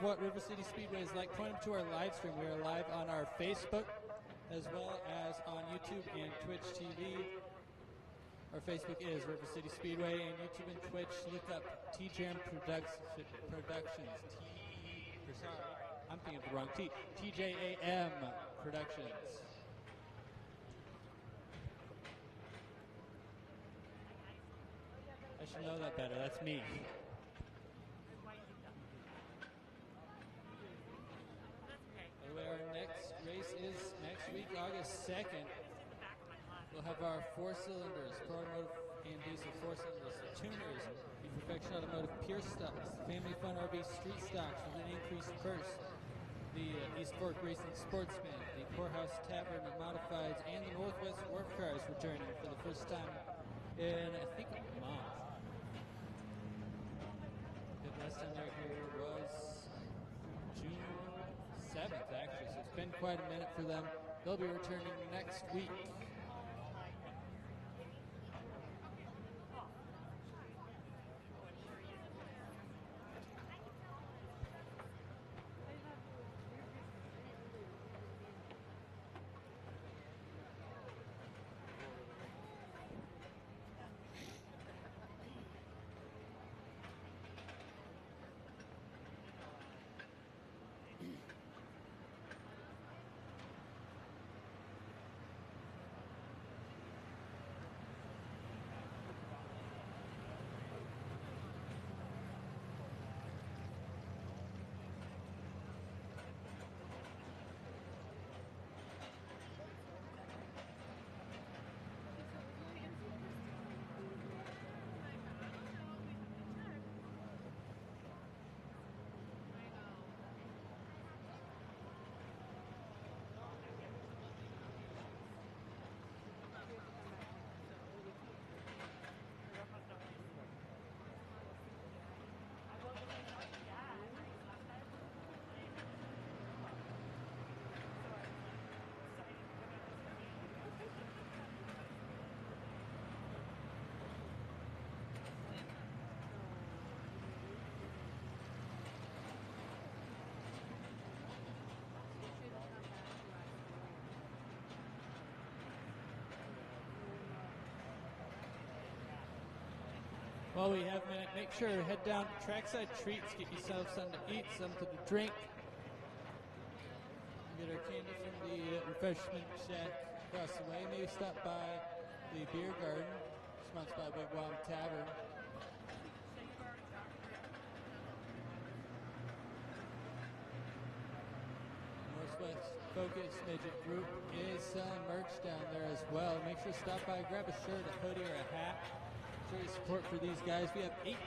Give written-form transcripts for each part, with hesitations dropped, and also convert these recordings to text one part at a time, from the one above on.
of what River City Speedway is like, point them to our live stream. We are live on our Facebook as well as on YouTube and Twitch TV. Our Facebook is River City Speedway, and YouTube and Twitch, look up TJM Productions. Sorry, I'm thinking of the wrong T. TJAM Productions. I should know that better. That's me. By the way, our next race is next week, August 2nd. We'll have our 4-cylinders, Pro Automotive and Diesel 4-cylinders, tuners, the Perfection Automotive Pure Stocks, Family Fun RV Street Stocks with an increased purse, the East Fork Racing Sportsman, the Poorhouse Tavern Modifieds, and the Northwest Wharf Cars returning for the first time in, I think, a month. The last time they were here was June 7th, actually, so it's been quite a minute for them. They'll be returning next week. While we have a minute, make sure head down to Trackside Treats, get yourself something to eat, something to drink. Get our candy from the refreshment shack across the way. Maybe stop by the beer garden, sponsored by Big Wild Tavern. Northwest Focus Midget Group is selling merch down there as well. Make sure to stop by, grab a shirt, a hoodie, or a hat. Show your support for these guys. We have 18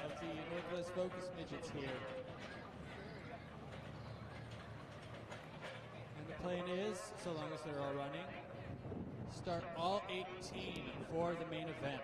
of the Northwest Focus Midgets here. And the plan is, so long as they're all running, start all 18 for the main event.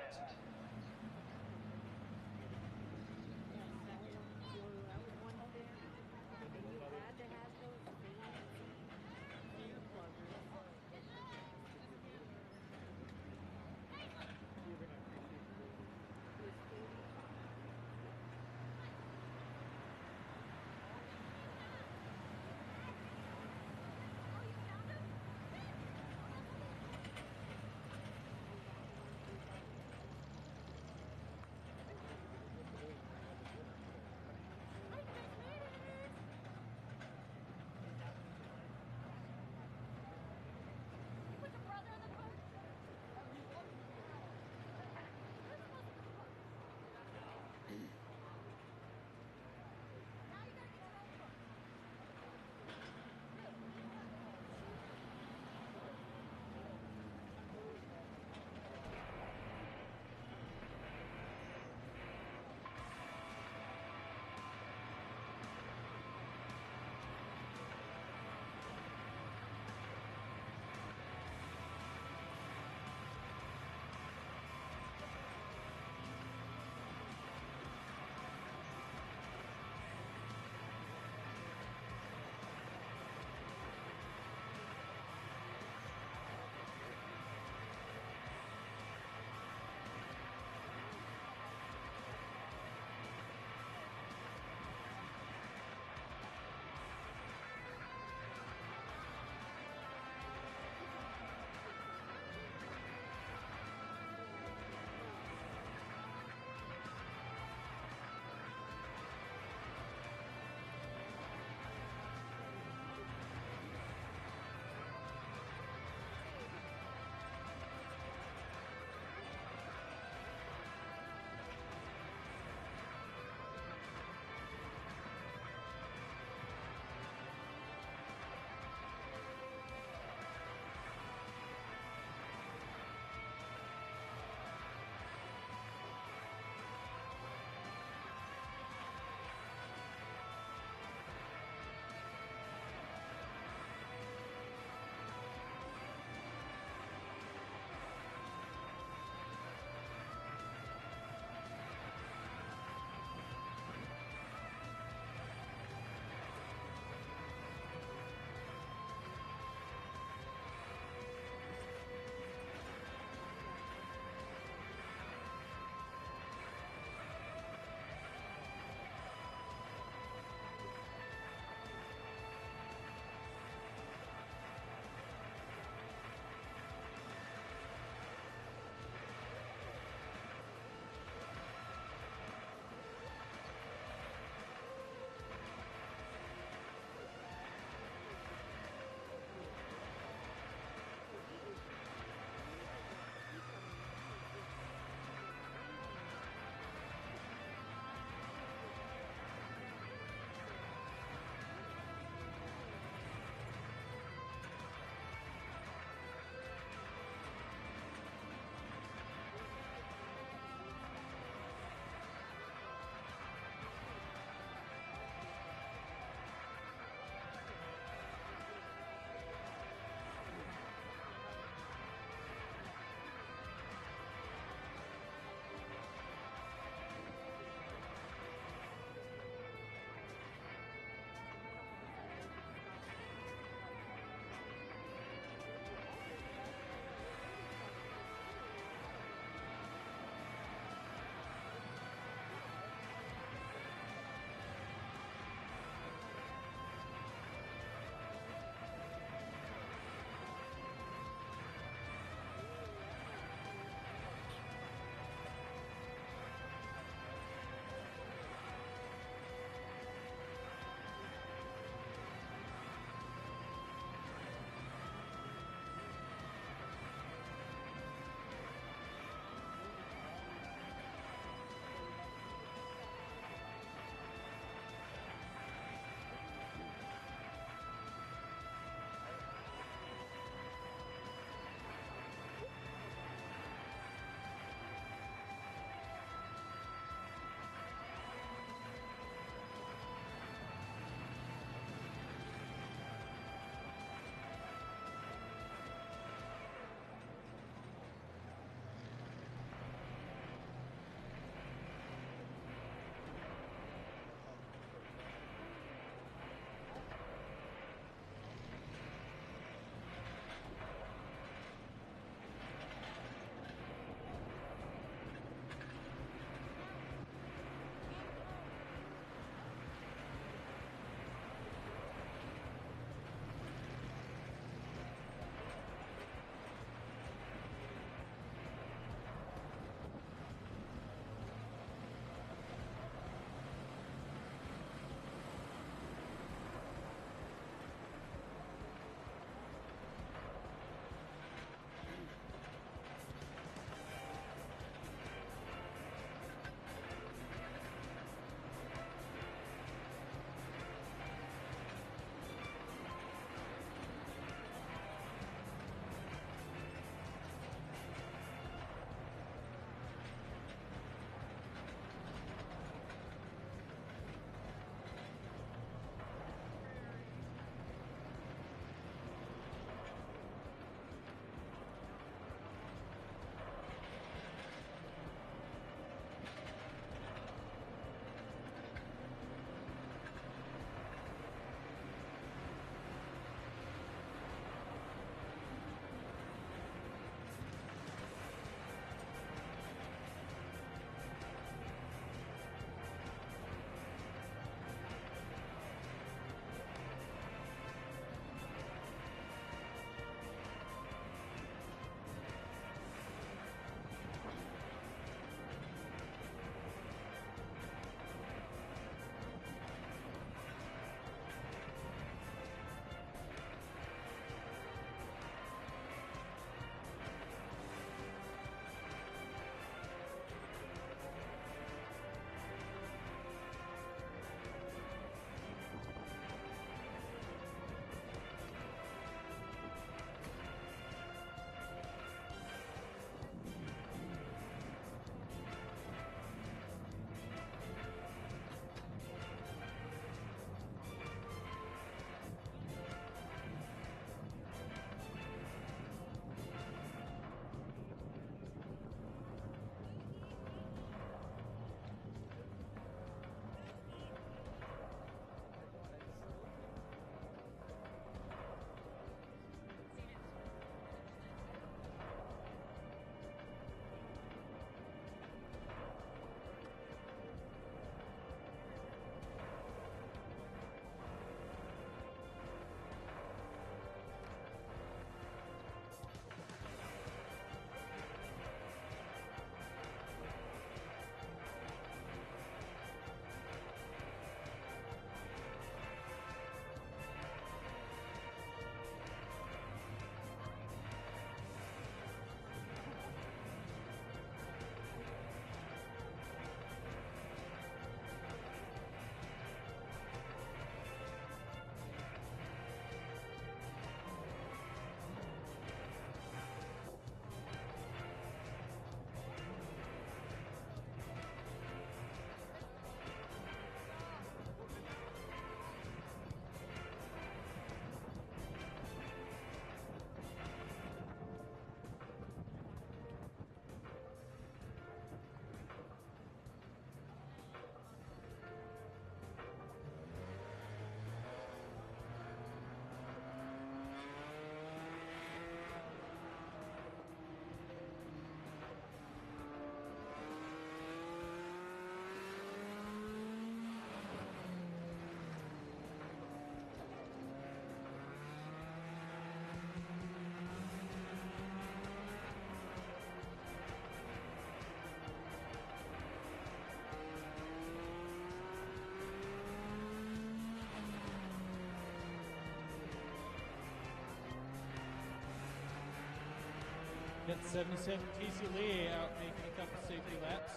got 77 Casey Lee out making a couple safety laps.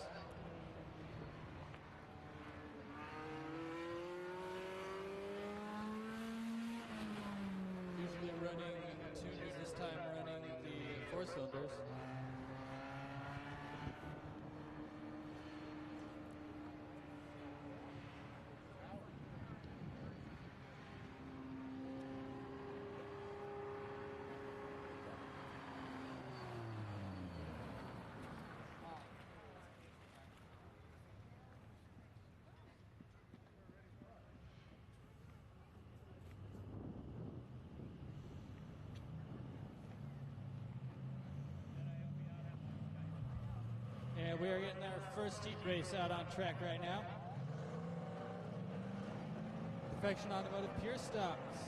Usually running tuners, this time running the 4-cylinders. And we are getting our first heat race out on track right now. Perfection Automotive Pure Stocks.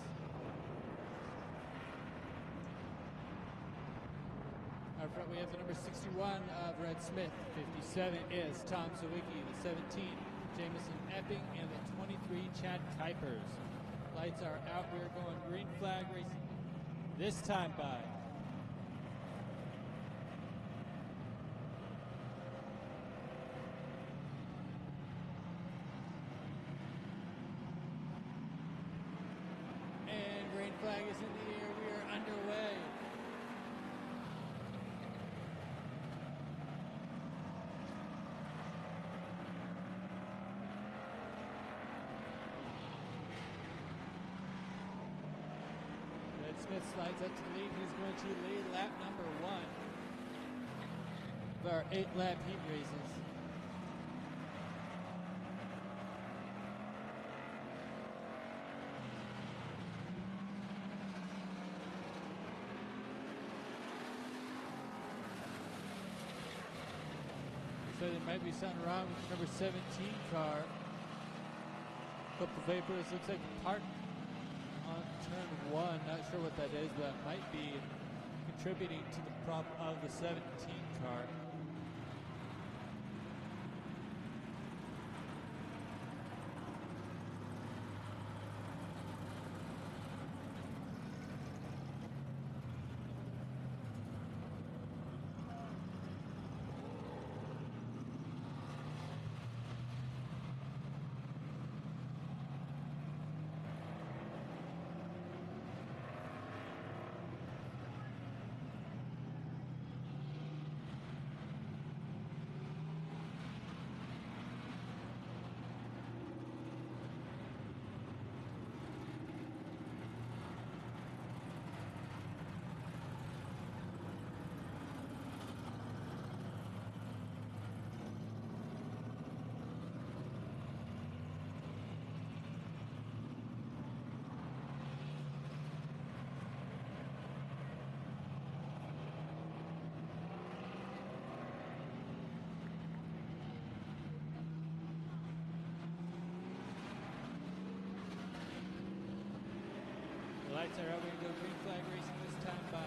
Up front we have the number 61 of Red Smith. 57 is Tom Sawicki. The 17, Jameson Epping. And the 23, Chad Kuipers. Lights are out. We are going green flag racing this time by. Flag is in the air. We are underway. Red Smith slides up to the lead. He's going to lead lap number 1 of our 8-lap heat races. So there might be something wrong with the number 17 car. Couple vapors, looks like a part on turn 1. Not sure what that is, but it might be contributing to the problem of the 17 car. Lights are out. We're going to go green flag racing this time by.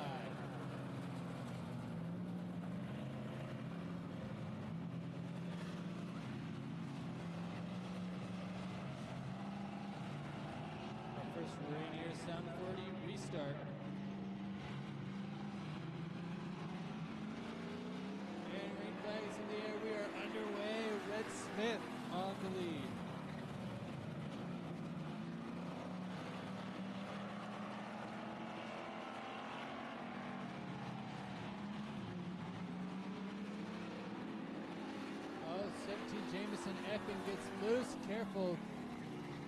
Our first Rainier Sound 40 restart. And green flag is in the air. We are underway. Red Smith on the lead. Jameson Epping gets loose, careful,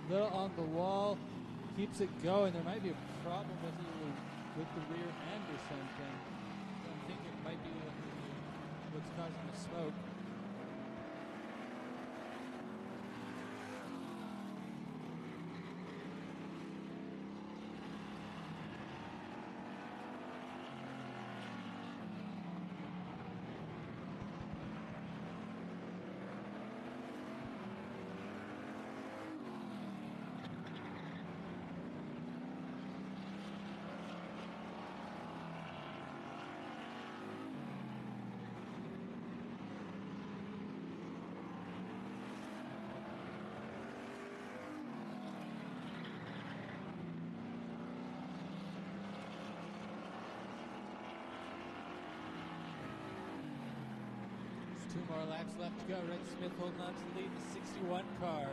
little on the wall, keeps it going. There might be a problem with the rear end or something. I think it might be what's causing the smoke. 2 more laps left to go. Red Smith holding on to the lead in the 61 car.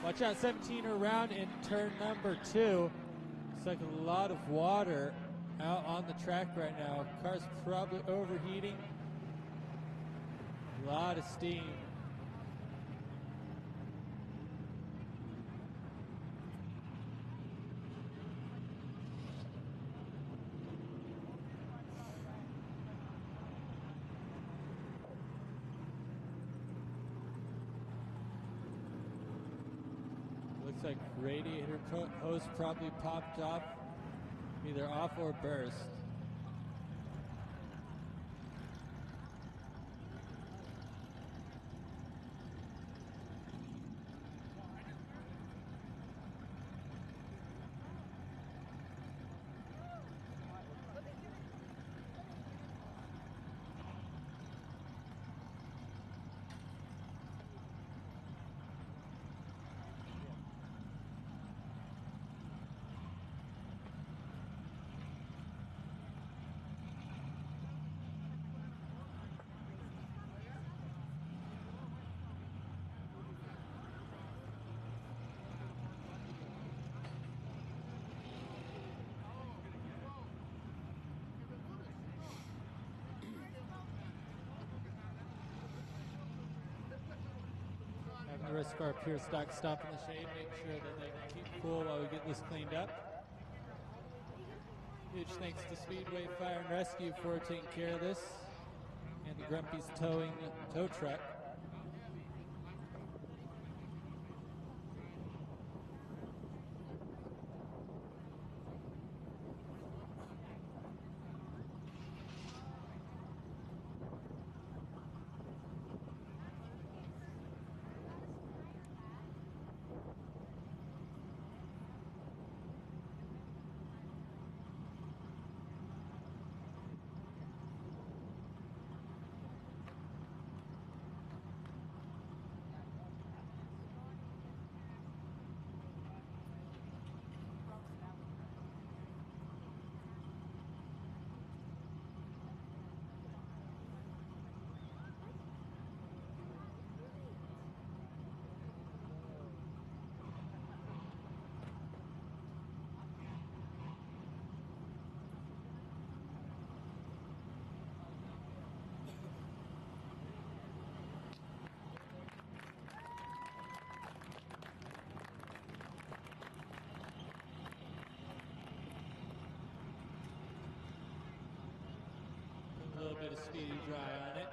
Watch out, 17 around in turn number 2. It's like a lot of water out on the track right now. Car's probably overheating. A lot of steam. Looks like radiator hose probably popped off, either off or burst. The rest of our pure stock stop in the shade, make sure that they keep cool while we get this cleaned up. Huge thanks to Speedway Fire and Rescue for taking care of this, and the Grumpy's Towing tow truck. A little bit of Speedy Dry on it.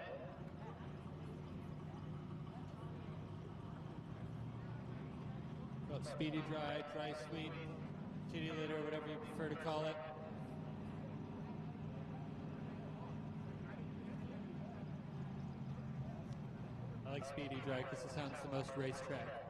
Well, Speedy Dry, Dry Sweet, Kitty Litter, whatever you prefer to call it. I like Speedy Dry because it sounds the most racetrack.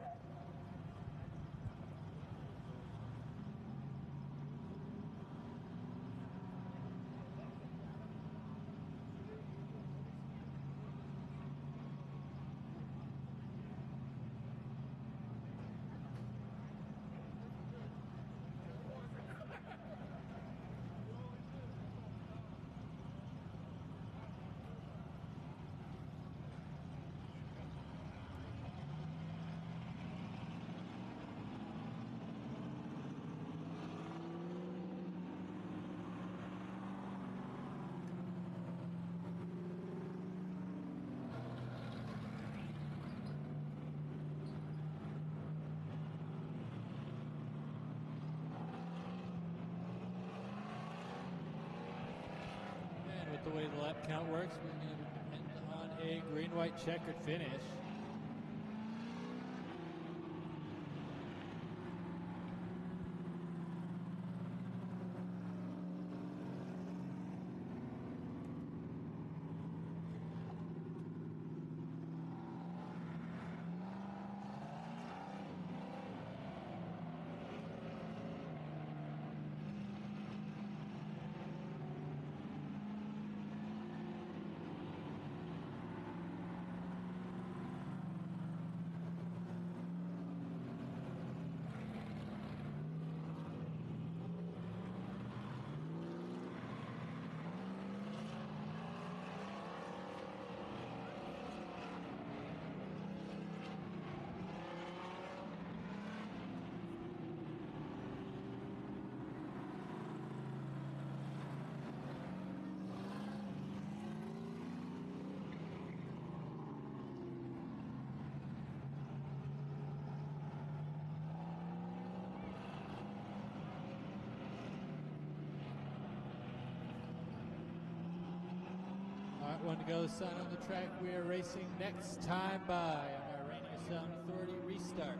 The way the lap count works, we're going to end on a green-white checkered finish. One to go, sign on the track. We are racing next time by on our Radio Sound Authority restart.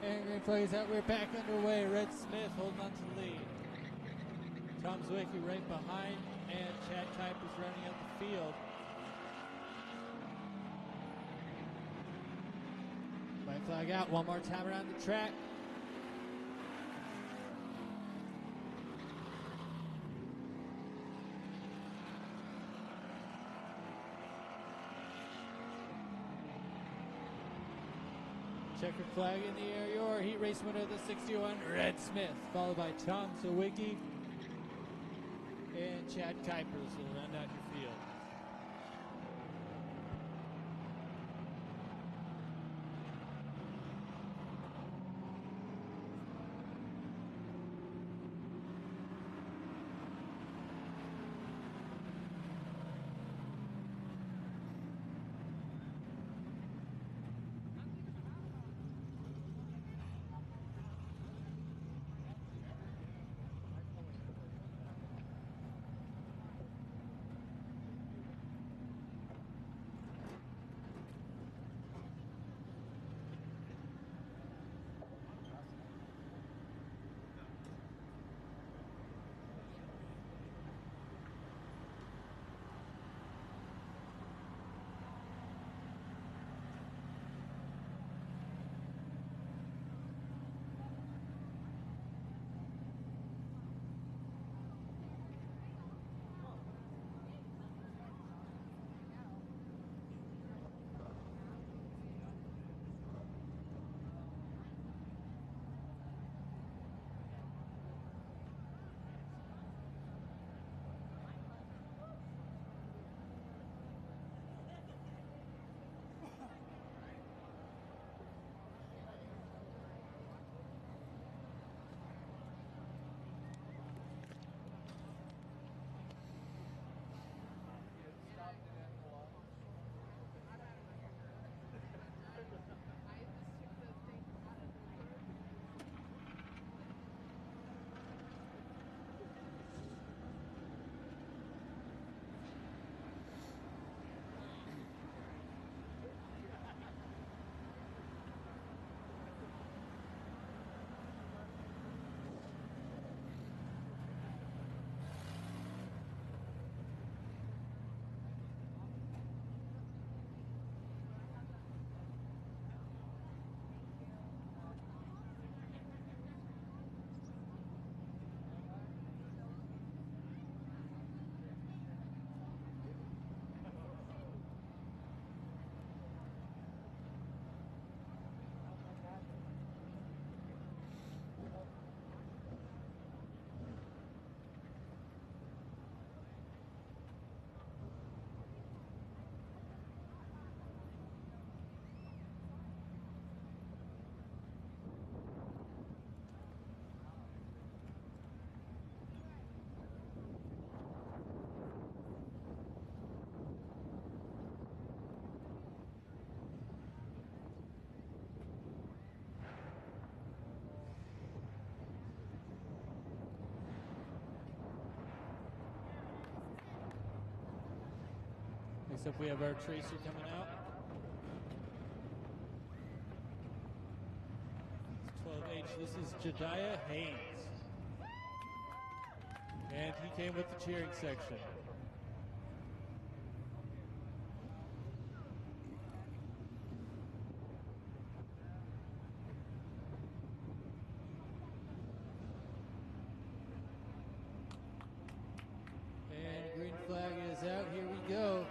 And green flag is out. We're back underway. Red Smith holding on to the lead. Tom Zwicky right behind, and Chad Kipe is running out the field. White flag out. One more time around the track. Checkered flag in the air. Your heat race winner of the 61, Red Smith, followed by Tom Sawicki and Chad Kuipers will round out your field. Next up we have our Tracer coming out. It's 12H. This is Jediah Haynes. And he came with the cheering section. And green flag is out. Here we go.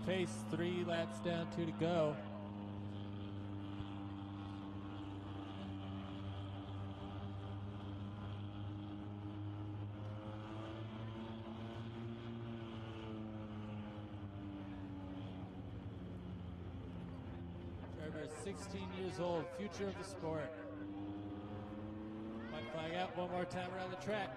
pace, 3 laps down, 2 to go. Driver is 16 years old, future of the sport. White flag out, one more time around the track.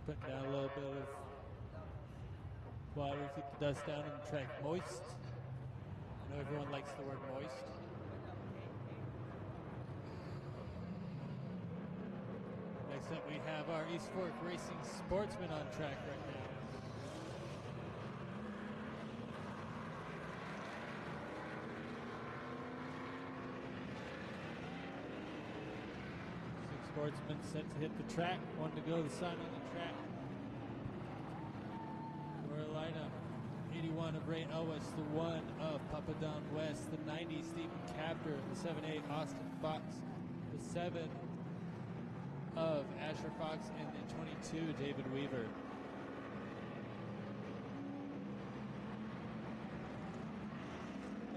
Putting down a little bit of water to keep the dust down and the track moist. I know everyone likes the word moist. Next up we have our East Fork Racing Sportsman on track right now. Sportsman set to hit the track. 1 to go, the sign on the track. Carolina, 81 of Ray Elwes, the 1 of Papa Don West, the 90 Stephen Capter, the 7-8 Austin Fox, the 7 of Asher Fox, and the 22 David Weaver.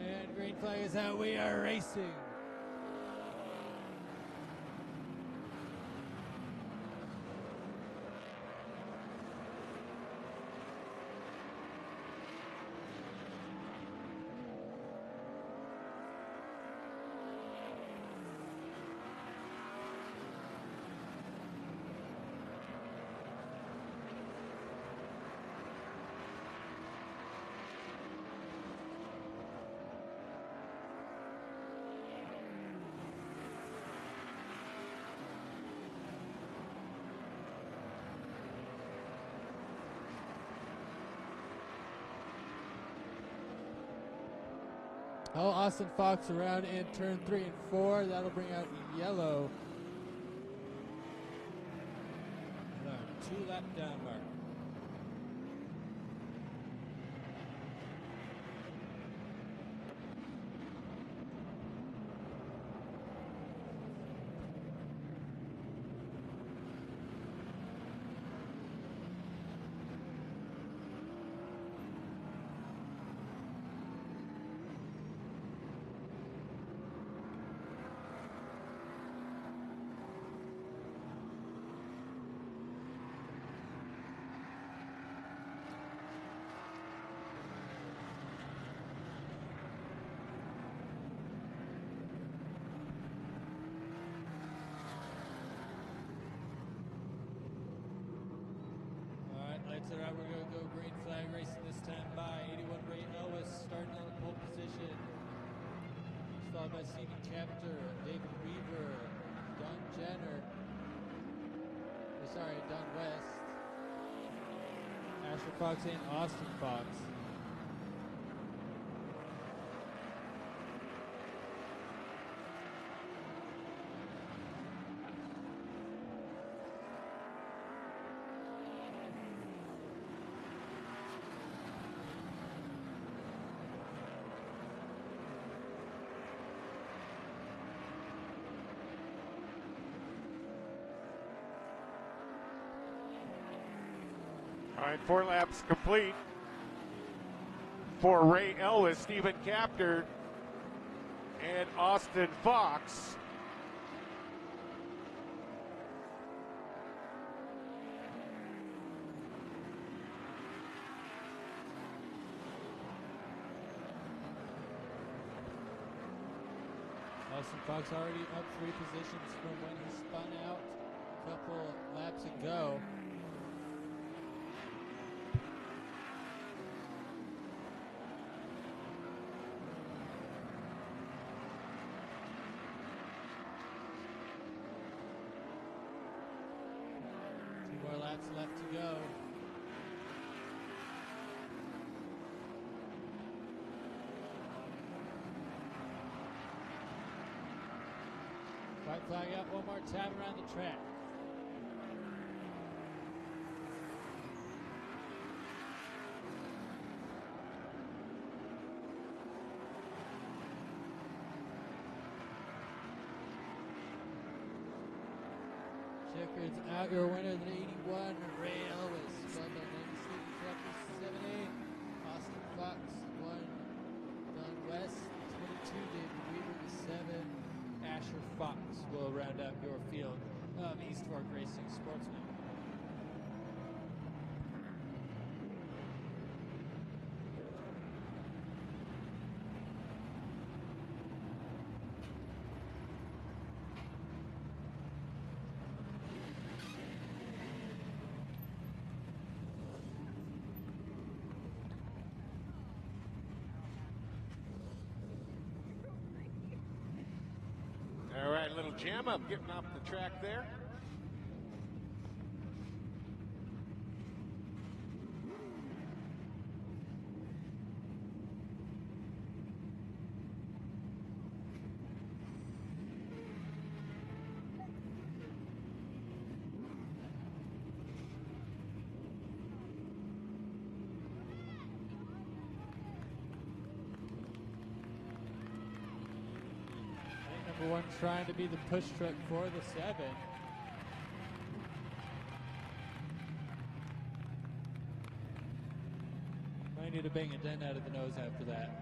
And green flag is out. We are racing. Oh, Austin Fox around in turn 3 and 4. That'll bring out yellow. And our 2-lap down mark. time by 81 Ray Ellis, starting on the pole position. He's followed by Stephen Capter, David Weaver, Don Jenner. Don West, Asher Fox, and Austin Fox. All right, 4 laps complete for Ray Ellis, Stephen Capter, and Austin Fox. Austin Fox already up 3 positions from when he spun out a couple laps ago. More laps left to go. White flag out one more time around the track. Checkered's out, your winner, the 81, Ray Ellis. Well done, Stephen Capter, 7-8. Austin Fox, 1. Don West, 22. David Weaver, 7. Asher Fox will round out your field of East Fork Racing Sportsman. All right, a little jam up getting off the track there. Number 1 trying to be the push truck for the 7. Might need to bang a dent out of the nose after that.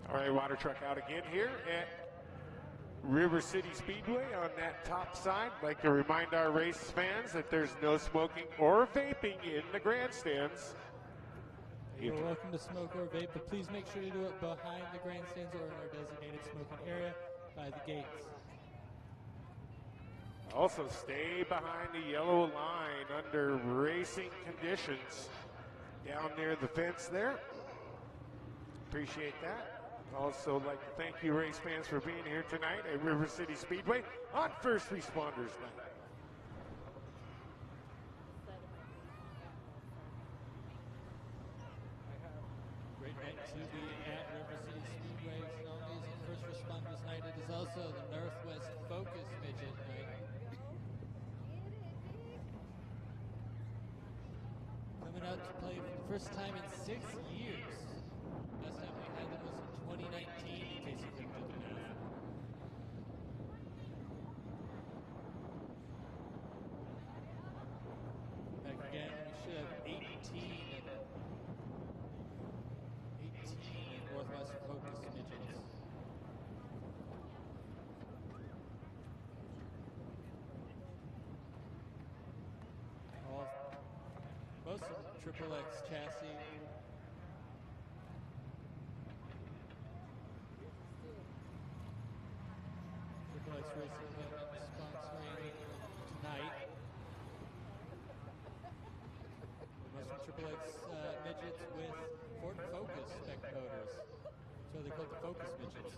All right, water truck out again here at River City Speedway on that top side. I'd like to remind our race fans that there's no smoking or vaping in the grandstands. You're welcome to smoke or vape, but please make sure to do it behind the grandstands or in our designated smoking area by the gates. Also, stay behind the yellow line under racing conditions down near the fence there. Appreciate that. Also like to thank you race fans for being here tonight at River City Speedway on First Responders Night. Great night to be at River City Speedway. It's not only is it First Responders Night, it is also the Northwest Focus Midget Night. Coming out to play for First time in 6 years. Last time we had them was in 2019, in case you couldn't do the math. Back again, we should have 18 Northwest Focus midgets. Most of them Triple X chassis. Triple X Racing Equipment sponsoring tonight. Most of Triple X midgets with Ford Focus spec motors. So they call it the Focus midgets.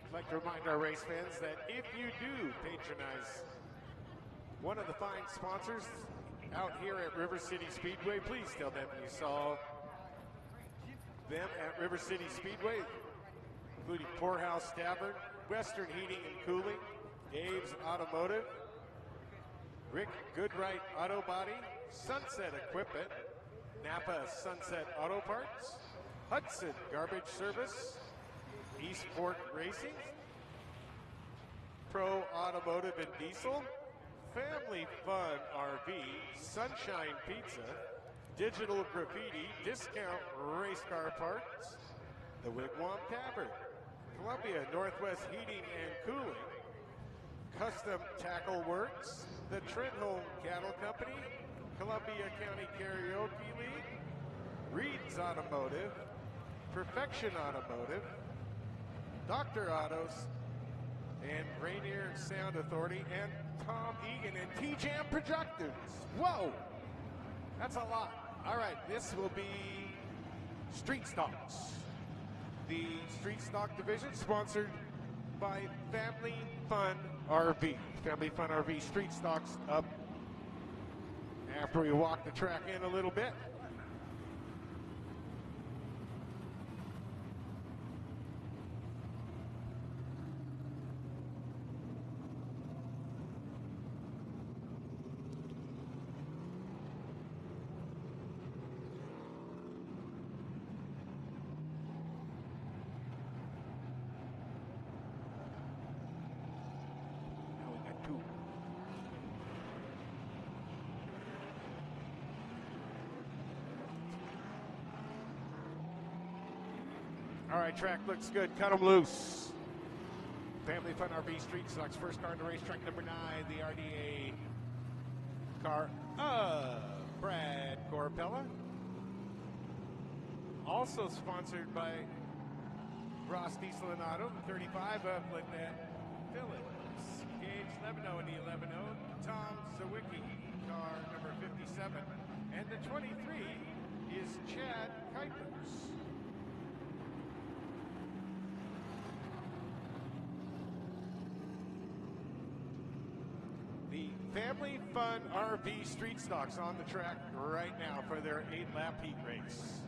I'd like to remind our race fans that if you do patronize one of the fine sponsors out here at River City Speedway, please tell them you saw them at River City Speedway, including Poorhouse Tavern, Western Heating and Cooling, Dave's Automotive, Rick Goodright Auto Body, Sunset Equipment, Napa Sunset Auto Parts, Hudson Garbage Service, Eastport Racing, Pro Automotive and Diesel, Family Fun RV, Sunshine Pizza, Digital Graffiti, Discount Race Car Parts, the Wigwam Tavern, Columbia Northwest Heating and Cooling, Custom Tackle Works, the Trent Home Cattle Company, Columbia County Karaoke League, Reed's Automotive, Perfection Automotive, Dr. Autos, and Rainier Sound Authority, and Tom Egan and T-Jam Projectors. Whoa, that's a lot. All right, this will be Street Stocks. The Street Stock division sponsored by Family Fun RV. Family Fun RV Street Stocks up after we walk the track in a little bit. All right, track looks good. Cut them loose. Family Fun RV Street Stocks. First car in the racetrack, number 9, the RDA car of Brad Corpella. Also sponsored by Ross Diesel and Auto, the 35 of Lynette Phillips. Gage Levino in the 11-0. Tom Zawicki, car number 57. And the 23 is Chad Kuipers. The Family Fun RV Street Stocks on the track right now for their 8-lap heat race.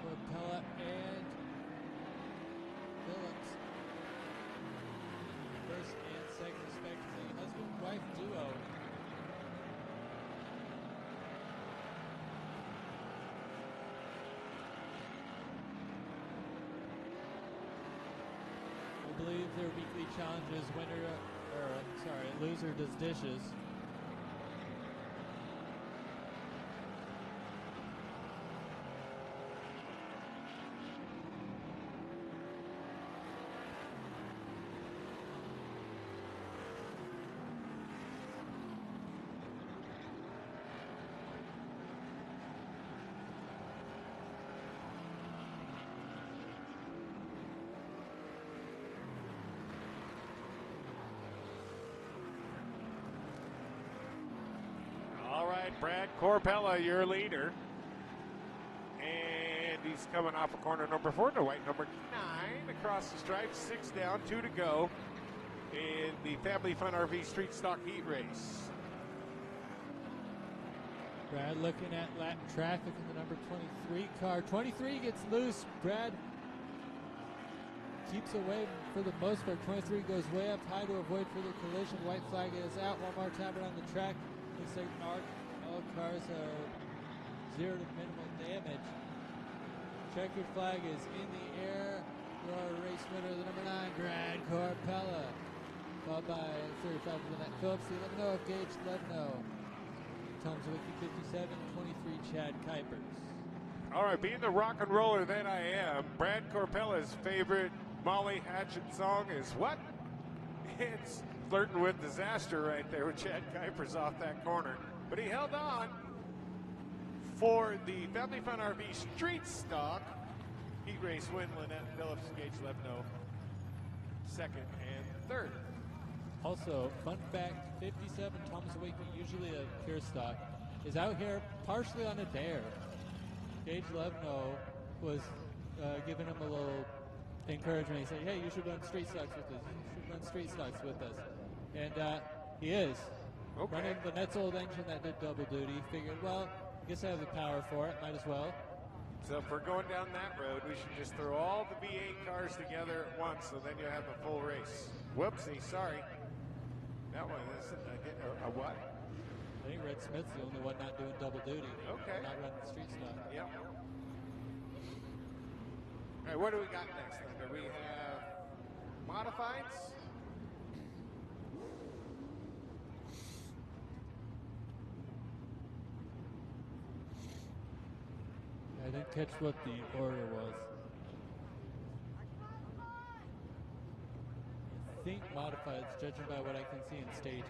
Corpella and Phillips. First and second respectively. Husband-wife duo. believe their weekly challenge is loser does dishes. Brad Corpella, your leader. And he's coming off of corner number 4 to white number 9 across the stripe. 6 down, 2 to go in the Family Fun RV Street Stock Heat Race. Brad looking at lap traffic in the number 23 car. 23 gets loose. Brad keeps away for the most part. 23 goes way up high to avoid further collision. White flag is out. One more time around the track. Looks like all cars are 0 to minimal damage. Checkered flag is in the air. Your race winner, the number 9, Brad Corpella. Followed by 35 for the net Phillips, the 11-0 of Gage Ledno. Tom Zawicki 57, 23 Chad Kuipers. All right, being the rock and roller that I am, Brad Corpella's favorite Molly Hatchet song is what? It's Flirting with Disaster right there with Chad Kuipers off that corner. But he held on for the Family Fun RV Street Stock Heat Race win. Lynette Phillips, Gage Ledno, 2nd and 3rd. Also, fun fact, 57 Thomas Wakey, usually a pure stock, is out here partially on a dare. Gage Ledno was giving him a little encouragement. He said, hey, you should run street stocks with us. You should run street stocks with us. And he is. Okay. Running Lynette's old engine that did double duty. Figured, well, I guess I have the power for it. Might as well. So if we're going down that road, we should just throw all the V8 cars together at once, so then you have a full race. Whoopsie, sorry. That one isn't a what? I think Red Smith's the only one not doing double duty. Okay. Not running street stock. Yep. All right, what do we got next, Thunder? We have modifieds. I didn't catch what the order was. I think modifieds, judging by what I can see in staging.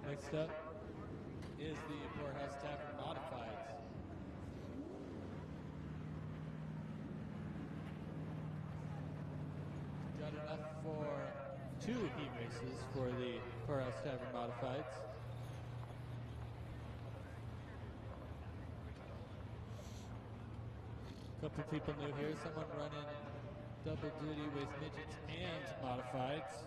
Next up is the Poorhouse Tavern Modifieds. Got enough for 2 heat races for the Poorhouse Tavern Modifieds. Couple people new here. Someone running double duty with midgets and modifieds.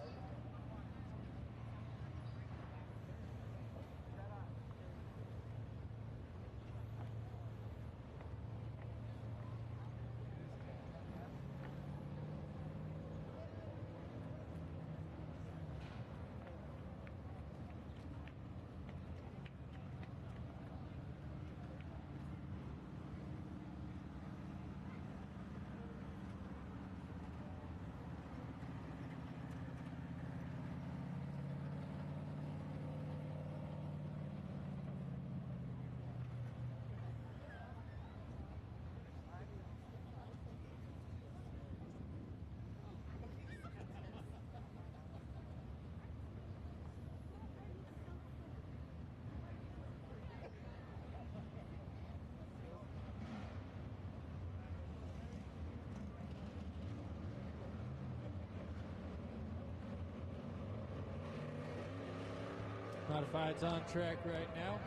Modifieds on track right now.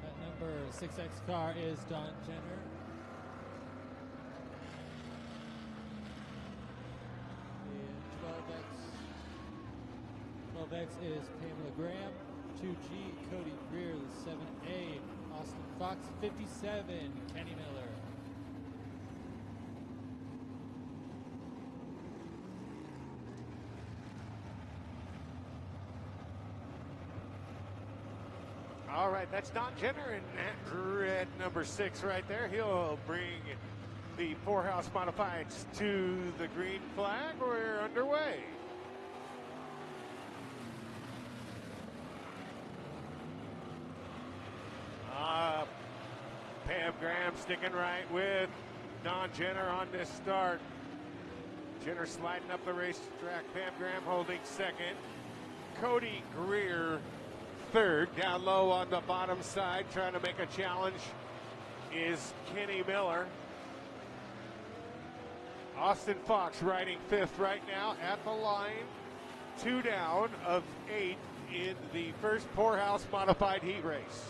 That number 6X car is Don Jenner. 12X is Pamela Graham. 2G, Cody Greer. The 7A, Austin Fox. 57, Kenny Miller. All right, that's Don Jenner in that red number 6 right there. He'll bring the four-house modifieds to the green flag. We're underway. Pam Graham sticking right with Don Jenner on this start. Jenner sliding up the racetrack. Pam Graham holding second. Cody Greer third. Down low on the bottom side, trying to make a challenge, is Kenny Miller. Austin Fox riding fifth right now at the line. 2 down of 8 in the first four-house modified heat race.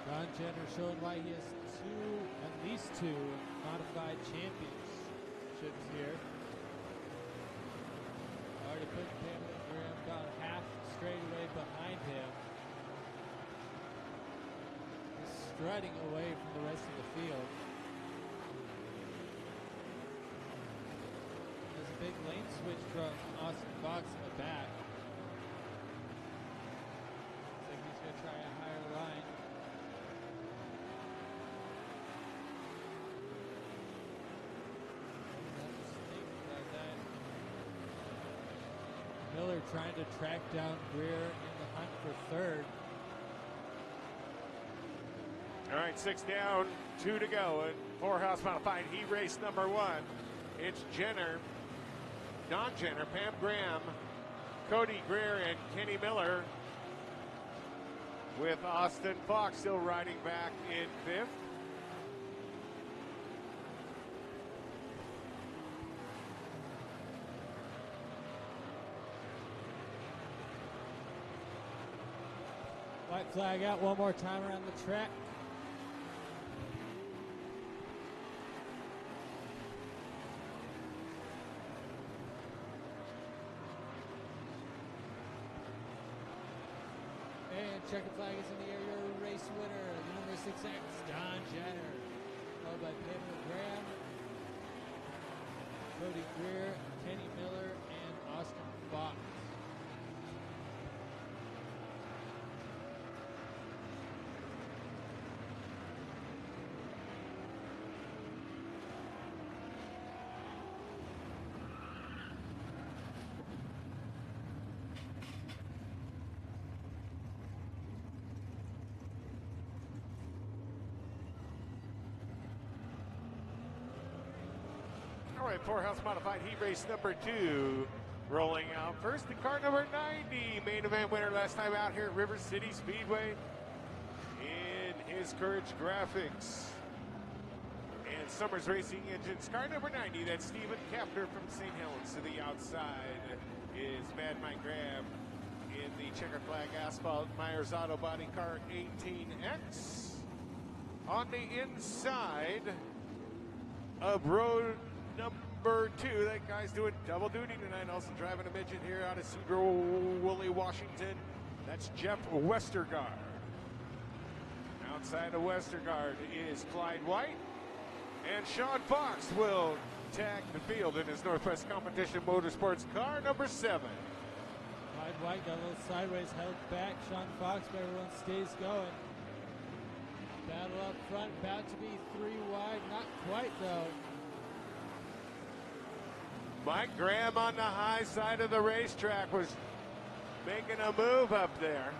Don Jenner showing why he has at least two modified championships here. Already put Pamela Graham about half straightaway behind him. He's strutting away from the rest of the field. There's a big lane switch from Austin Fox in the back. Looks like he's going to try a higher line. Miller trying to track down Greer in the hunt for third. All right, 6 down, 2 to go. And four-house modified heat race number 1. It's Jenner, Don Jenner, Pam Graham, Cody Greer, and Kenny Miller, with Austin Fox still riding back in fifth. White flag out one more time around the track. And checkered flag is in the air. Your race winner, the number 6X, Don Jenner. Followed by Pamela Graham, Cody Greer, Kenny Miller, and Austin Fox. All right, four-house modified heat race number 2 rolling out first. The car number 90, main event winner last time out here at River City Speedway in his Courage Graphics and Summers Racing Engines. Car number 90, that's Stephen Kapner from St. Helens. To the outside is Mad Mike Graham in the checkered flag asphalt Myers Auto Body car 18X. On the inside of road number 2, that guy's doing double duty tonight, also driving a midget here out of Cedar Woolley, Washington. That's Jeff Westergaard. Outside of Westergaard is Clyde White, and Sean Fox will tag the field in his Northwest Competition Motorsports car number 7. Clyde White got a little sideways, held back. Sean Fox, but everyone stays going. Battle up front, about to be 3 wide, not quite though. Mike Graham on the high side of the racetrack was making a move up there.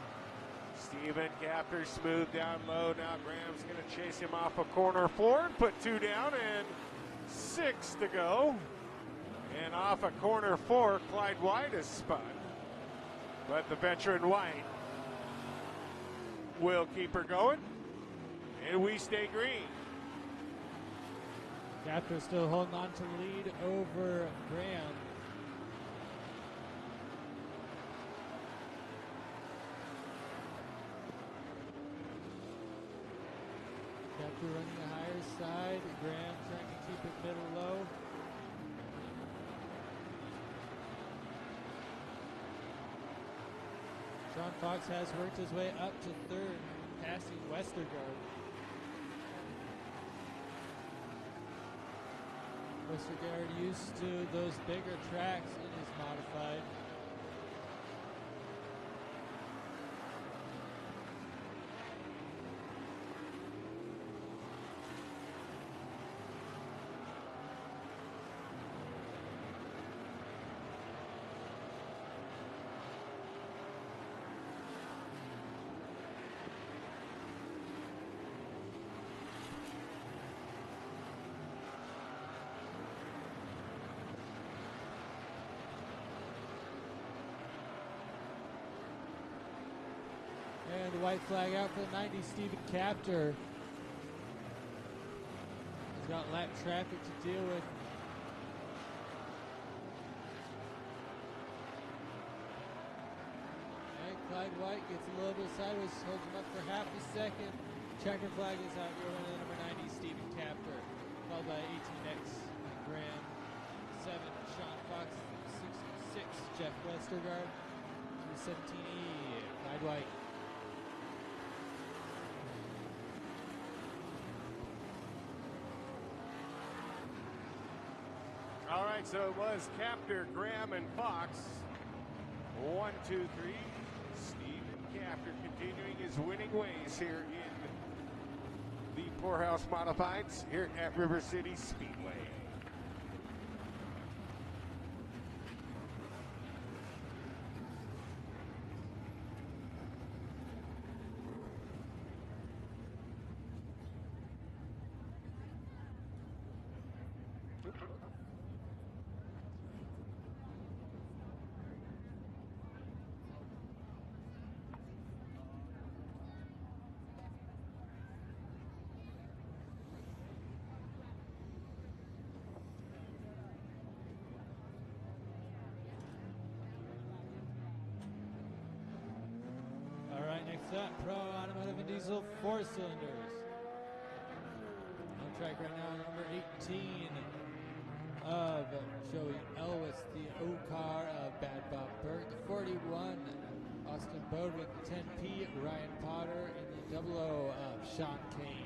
Stephen Kapner smooth down low. Now Graham's going to chase him off a corner 4 and put 2 down, and 6 to go. And off a corner 4, Clyde White is spun. But the veteran White will keep her going, and we stay green. Kapner still holding on to lead over Graham. Kapner running the higher side. Graham trying to keep it middle low. Sean Fox has worked his way up to third, passing Westergaard. Westergaard used to those bigger tracks in his modified. And the white flag out for the 90, Stephen Capter. He's got lap traffic to deal with. And Clyde White gets a little bit sideways, holds him up for half a second. Checker flag is out here, winning the number 90, Stephen Capter. Followed by 18X, Graham 7, Sean Fox, 66, Jeff Westergaard, 17E, Clyde White. All right, so it was Capter, Graham, and Fox. 1, 2, 3. Stephen Capter continuing his winning ways here in the Poorhouse Modifieds here at River City Speedway. Next up, Pro Automotive and Diesel 4 cylinders. On track right now, number 18 of Joey Elwes, the O car of Bad Bob Burke, the 41, Austin Bodwin, the 10P, Ryan Potter, and the 00 of Sean Kane.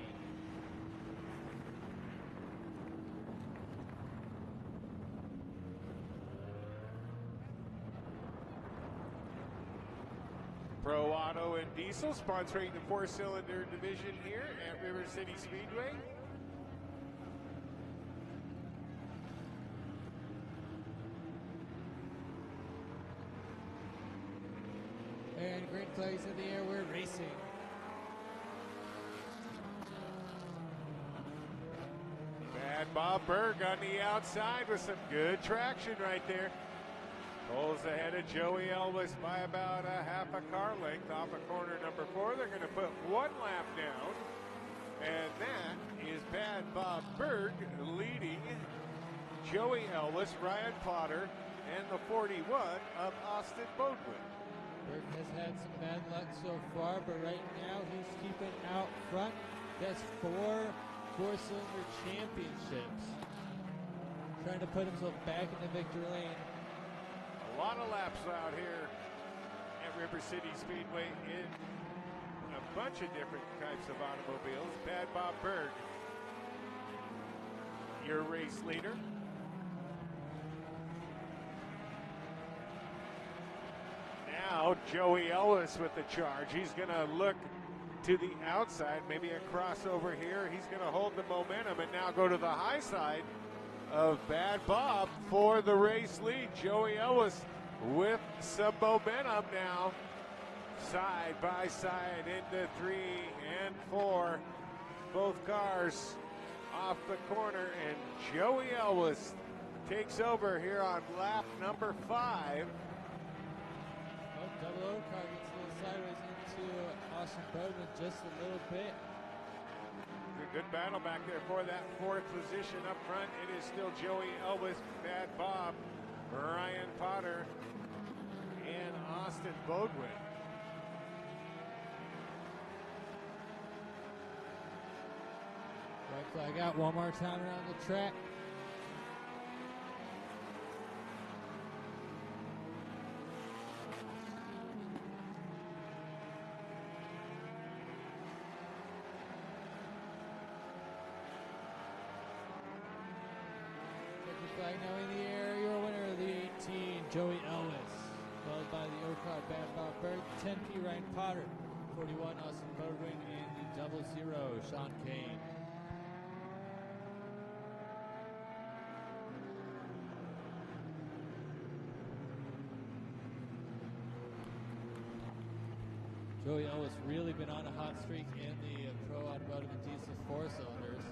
Pro Auto and Diesel sponsoring the 4-cylinder division here at River City Speedway. And green flags in the air, we're racing. Bad Bob Berg on the outside with some good traction right there. Pulls ahead of Joey Elwes by about a half a car length off of corner number 4. They're going to put one lap down. And that is Bad Bob Berg leading Joey Elwes, Ryan Potter, and the 41 of Austin Bodwin. Berg has had some bad luck so far, but right now he's keeping out front. He has 4 4-cylinder championships. Trying to put himself back in the victory lane. A lot of laps out here at River City Speedway in a bunch of different types of automobiles. Bad Bob Berg, your race leader. Now Joey Elwes with the charge. He's going to look to the outside, maybe a crossover here. He's going to hold the momentum and now go to the high side of Bad Bob for the race lead. Joey Elwes with some momentum now. Side by side into 3 and 4. Both cars off the corner, and Joey Elwes takes over here on lap number 5. Oh, 00 car gets a little sideways into Austin Bodwin just a little bit. A good battle back there for that 4th position up front. It is still Joey Elwes, Bad Bob, Ryan Potter, and Austin Bodwin. White flag out one more time around the track. Joey Ellis, followed by the O-Car Bad Bob Berg, 10P Ryan Potter, 41 Austin Bodwin, and the 00 Sean Kane. Joey Ellis really been on a hot streak in the Pro Automotive and Diesel 4-cylinders.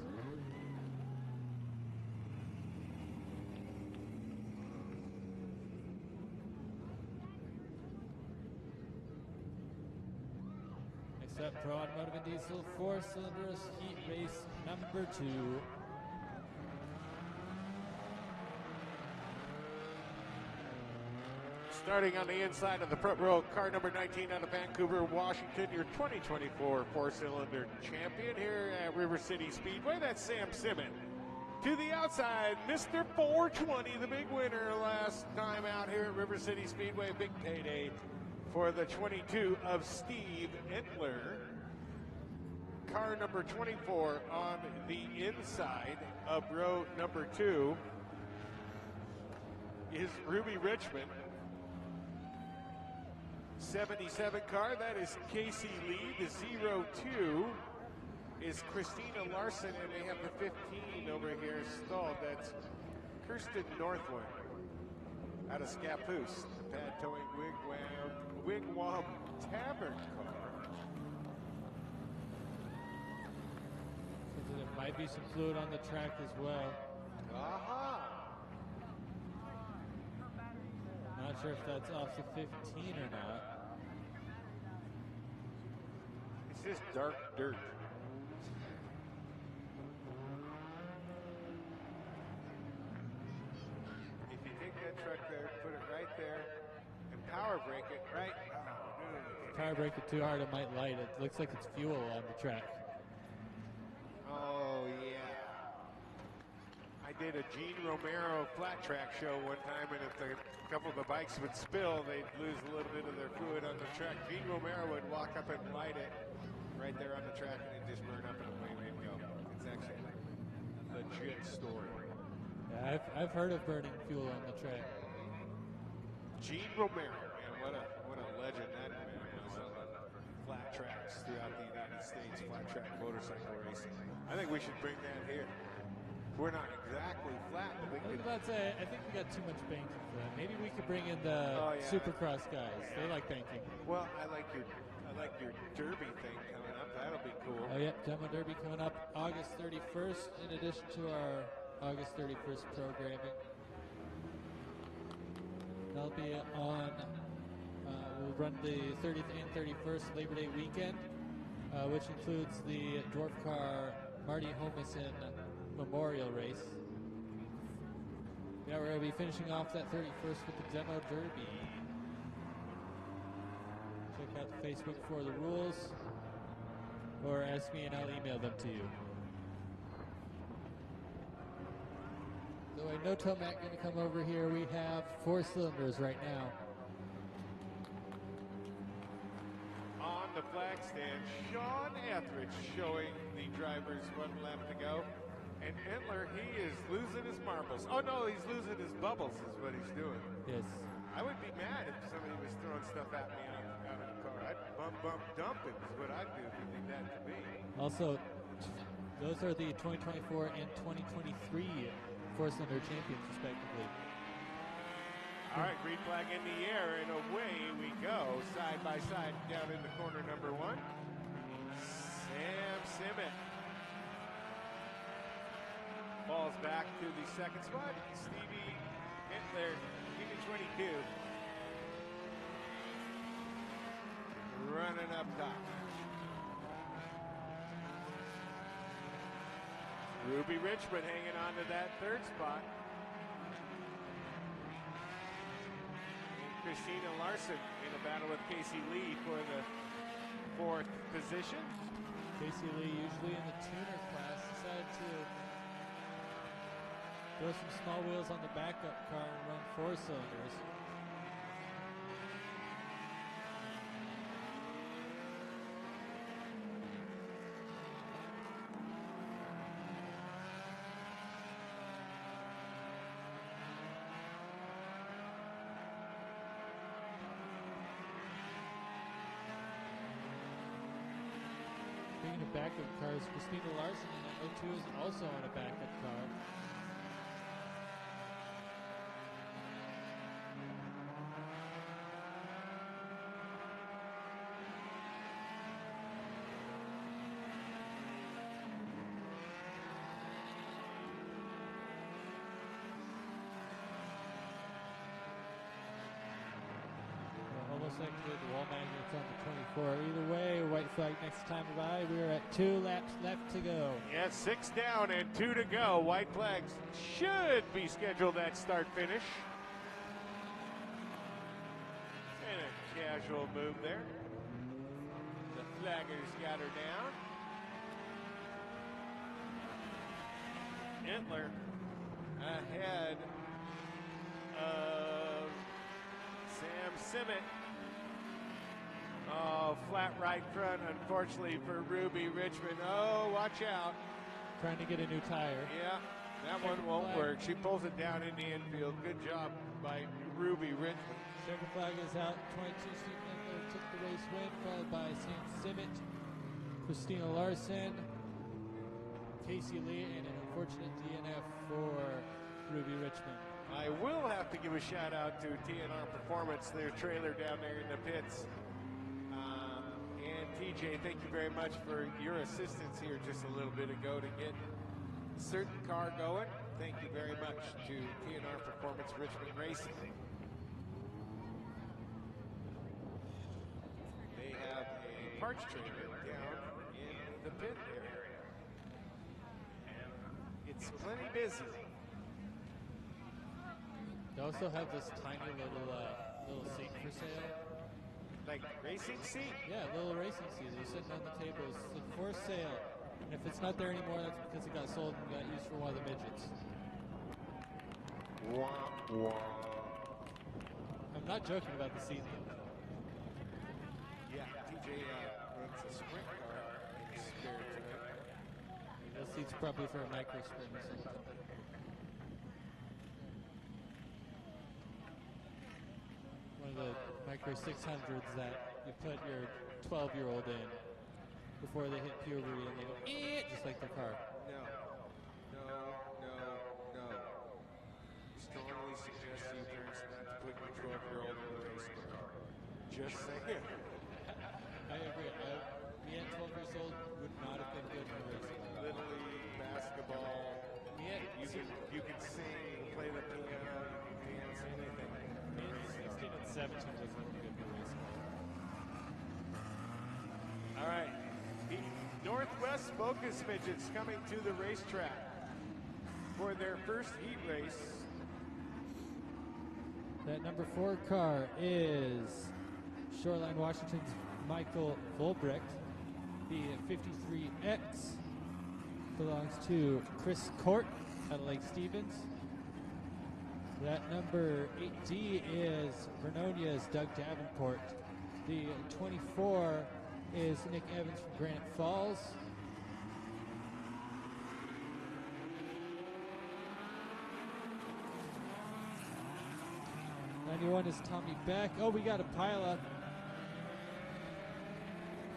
Next up, Pro Automotive and Diesel 4-cylinders heat race number 2. Starting on the inside of the front row, car number 19 out of Vancouver, Washington, your 2024 four-cylinder champion here at River City Speedway. That's Sam Simon. To the outside, Mr. 420, the big winner last time out here at River City Speedway. Big payday for the 22 of Steve Entler. Car number 24 on the inside of row number 2 is Ruby Richmond. 77 car, that is Casey Lee. The 02 is Christina Larson, and they have the 15 over here stalled. That's Kirsten Northwood out of Scappoose. The pad towing Wigwam Tavern car. There might be some fluid on the track as well. Aha! Not sure if that's off the 15 or not. It's just dark dirt. If you take that truck there, put it right there, and power brake it right. Power brake it too hard, it might light. It looks like it's fuel on the track. Oh, yeah. I did a Gene Romero flat track show one time, and if a couple of the bikes would spill, they'd lose a little bit of their fluid on the track. Gene Romero would walk up and light it right there on the track, and it just burn up and away we'd go. It's actually a legit story. Yeah, I've heard of burning fuel on the track. Gene Romero, man, what a legend that man was on the flat tracks throughout the United States, flat track motorcycle racing. I think we should bring that here. We're not exactly flat, but we I was could. about to say, I think we got too much banking for that. Maybe we could bring in the Supercross guys. They like banking. Well, I like your derby thing coming up. That'll be cool. Oh, yep, Demo Derby coming up August 31st, in addition to our August 31st programming. That'll be on, we'll run the 30th and 31st Labor Day weekend, which includes the Dwarf Car Marty Homison Memorial Race. Yeah, we're going to be finishing off that 31st with the Demo Derby. Check out the Facebook for the rules, or ask me and I'll email them to you. So I know Tomac going to come over here. We have 4 cylinders right now. On the flag stand, Sean Etheridge showing the drivers one lap to go. And Entler, he is losing his marbles. Oh no, he's losing his bubbles is what he's doing. Yes. I would be mad if somebody was throwing stuff at me out of the car. I'd bump, dump it is what I'd do if you leave that to me. Also, those are the 2024 and 2023 four-cylinder champions, respectively. All right, green flag in the air, and away we go, side by side, down in the corner number 1. Sam Simon falls back to the second spot. Stevie Entler, Stevie 22, running up top. Ruby Richmond hanging on to that third spot. And Christina Larson in a battle with Casey Lee for the 4th position. Casey Lee, usually in the tuner class, decided to throw some small wheels on the backup car and run 4 cylinders. of backup cars. Christina Larson in that 02 is also on a backup car. Activated the wall magnets on the 24. Either way, white flag next time by. We are at 2 laps left to go. Yeah, 6 down and 2 to go. White flags should be scheduled at start finish. And a casual move there. The flaggers got her down. Entler ahead of Sam Simmet. Oh, flat right front, unfortunately for Ruby Richmond. Oh, watch out. Trying to get a new tire. Yeah, that one won't work. She pulls it down in the infield. Good job by Ruby Richmond. Checker flag is out. 22 Steve Entler took the race win, followed by Sam Simmet, Christina Larson, Casey Lee, and an unfortunate DNF for Ruby Richmond. I will have to give a shout out to TNR Performance, their trailer down there in the pits. And TJ, thank you very much for your assistance here just a little bit ago to get a certain car going. Thank you very much to TNR Performance Richmond Racing. They have a parts trailer down in the pit area. It's plenty busy. They also have this tiny little seat for sale. Like racing seat? Yeah, little racing seat. They're sitting on the table. It's for sale. And if it's not there anymore, that's because it got sold and got used for one of the midgets. Wah, wah. I'm not joking about the seat. Yeah, TJ runs a sprint car in spare time. Those seats probably for a micro sprint or something. One of the micro 600s that you put your 12-year-old in before they hit puberty and they go, just like their car. No. Strongly suggest you parents not to put your 12-year-old in the race car. Just saying. I agree. Me at 12 years old would not have been good for racing. Little league, basketball. You can sing, play the piano, you can dance, anything. 16 and 17 was really good for racing. All right. The Northwest Focus Midgets coming to the racetrack for their first heat race. That number 4 car is Shoreline Washington's Michael Volbrecht. The 53X belongs to Chris Court out of Lake Stevens. That number 8D is Vernonia's Doug Davenport. The 24 is Nick Evans from Granite Falls. '91 is Tommy Beck. Oh, we got a pile up.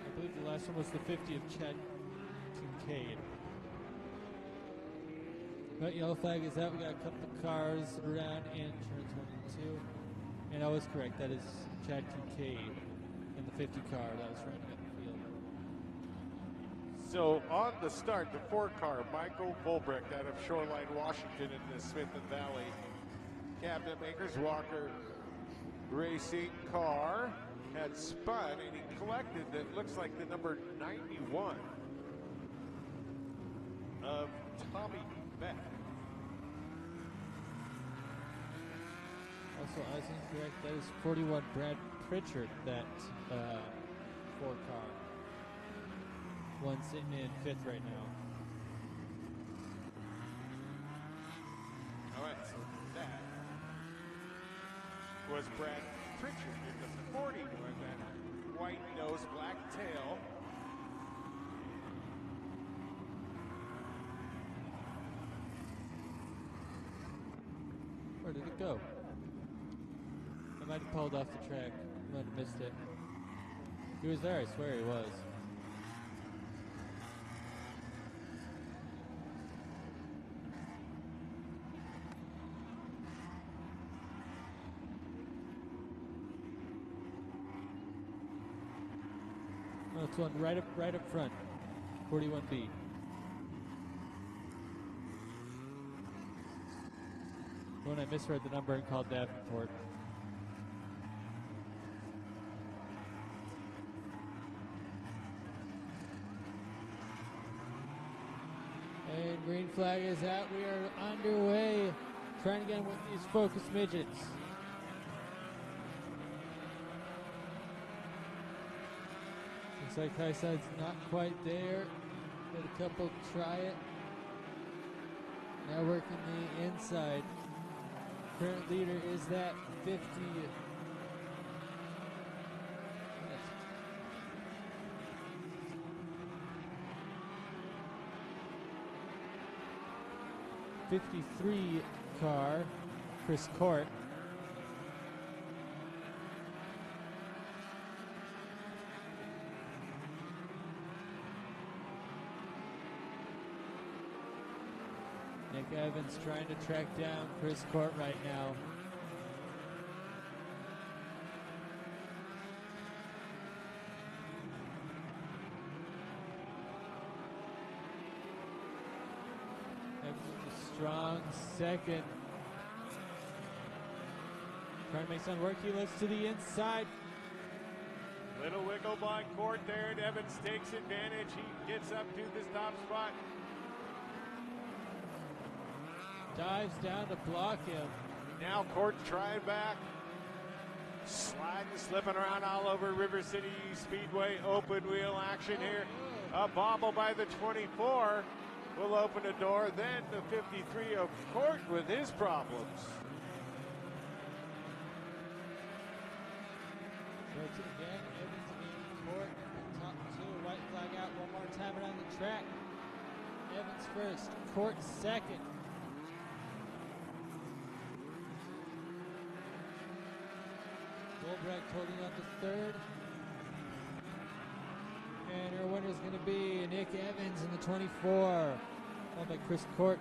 I believe the last one was the 50 of Chad Kincaid. But yellow flag is out. We got a couple of cars around in turns 1 and 2. And I was correct. That is Chad Kincaid in the 50 car that was running up the field. So on the start, the 4 car, Michael Volbrecht out of Shoreline, Washington in the Smith and Valley cabinet makers. Walker racing car had spun and he collected that looks like the number 91 of Tommy Beck. Also, I was incorrect. That is 41 Brad Pritchard, that 4 car. One sitting in 5th right now. All right, so that was Brad Pritchard in the 40 with that white nose, black tail. Where did it go? I might have pulled off the track. I might have missed it. He was there, I swear he was. That's one right up front. 41B. When I misread the number and called Davenport. And green flag is out. We are underway. Trying again with these Focus midgets. Looks like Highside's not quite there. Let a couple try it. Now working the inside. Current leader is that 50. 53 car, Chris Court. Nick Evans trying to track down Chris Court right now. Strong second. Trying to make some work. He looks to the inside. Little wiggle by Court there, and Evans takes advantage. He gets up to the top spot. Dives down to block him. Now Court trying back. Sliding, slipping around all over River City Speedway. Open wheel action here. A bobble by the 24. Will open a door, then the 53 of Court with his problems. So it's again, Evans and Court, top two, white flag out one more time around the track. Evans first, Court second. Goldbrecht holding on to third. And our winner is going to be Nick Evans in the 24, followed by Chris Court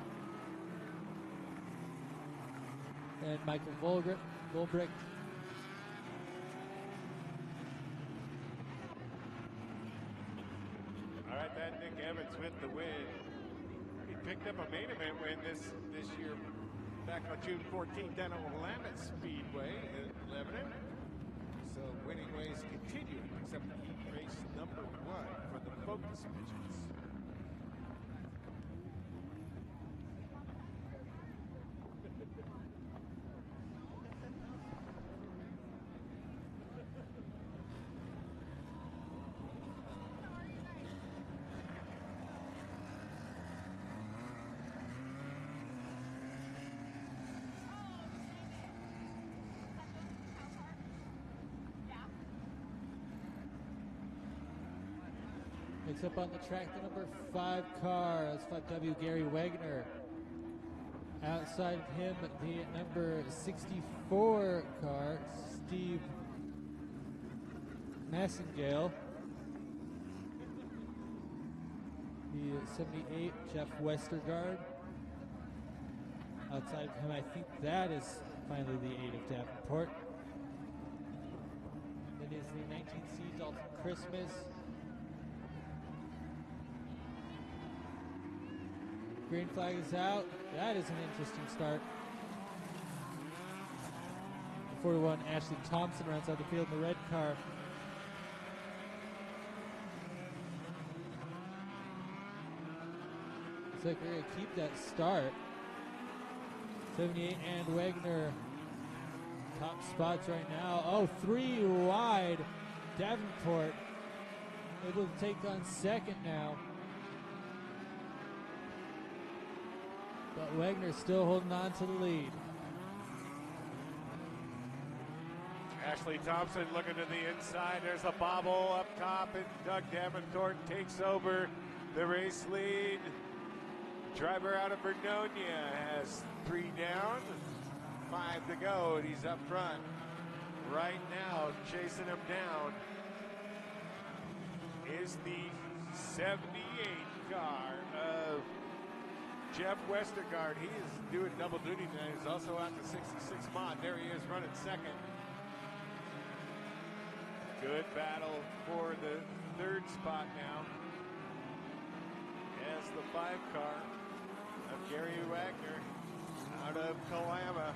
and Michael Goldbrecht. All right, that Nick Evans with the win. He picked up a main event win this year back on June 14th down at Willamette Speedway in Lebanon. So winning ways continue, except race number 1 for the Focus midgets. Picks up on the track the number 5 car. That's 5W Gary Wagner. Outside of him, the number 64 car, Steve Massengale. The 78, Jeff Westergaard. Outside of him, I think that is finally the 8 of Davenport. That is the 19C Dalton Christmas. Green flag is out. That is an interesting start. 41, Ashley Thompson runs out the field in the red car. Looks like we're going to keep that start. 78 and Wagner. Top spots right now. Oh, 3 wide. Davenport able to take on second now. But Wagner's still holding on to the lead. Ashley Thompson looking to the inside. There's a bobble up top, and Doug Davenport takes over the race lead. Driver out of Vernonia has 3 down, 5 to go, and he's up front. Right now, chasing him down is the 78 car of Jeff Westergaard. He is doing double duty tonight. He's also out the 66 mod. There he is running second. Good battle for the third spot now as the 5 car of Gary Wagner out of Kalama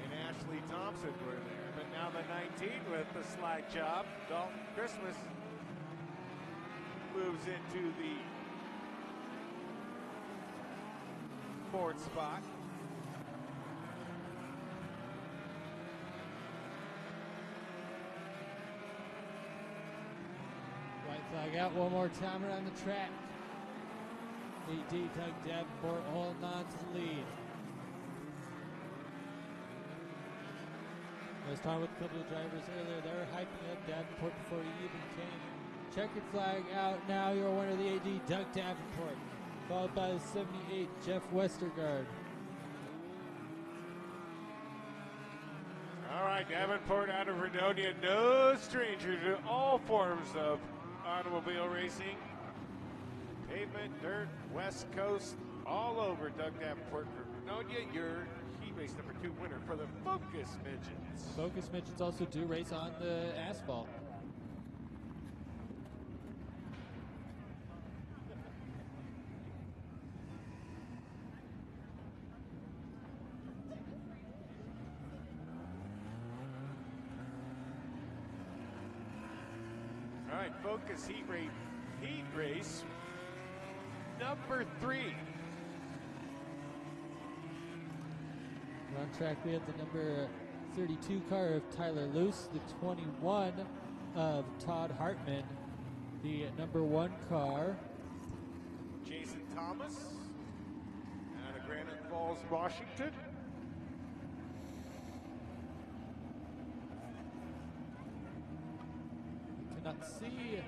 and Ashley Thompson were there. But now the 19 with the slide job, Dalton Christmas, moves into the 4th spot. White flag out one more time around the track. AD Doug Davenport holding on to the lead. I was talking with a couple of drivers earlier. They were hyping up Davenport before he even came. Checkered flag out now. Your winner, the AD Doug Davenport, followed by the 78 Jeff Westergaard. All right, Davenport out of Fredonia, no stranger to all forms of automobile racing. Pavement, dirt, West Coast, all over. Doug Davenport from Fredonia, your heat race number 2 winner for the Focus Midgets. Focus Midgets also do race on the asphalt. All right, Focus heat race number 3. On track, we have the number 32 car of Tyler Luce, the 21 of Todd Hartman, the number 1 car, Jason Thomas out of Granite Falls, Washington. Cannot see.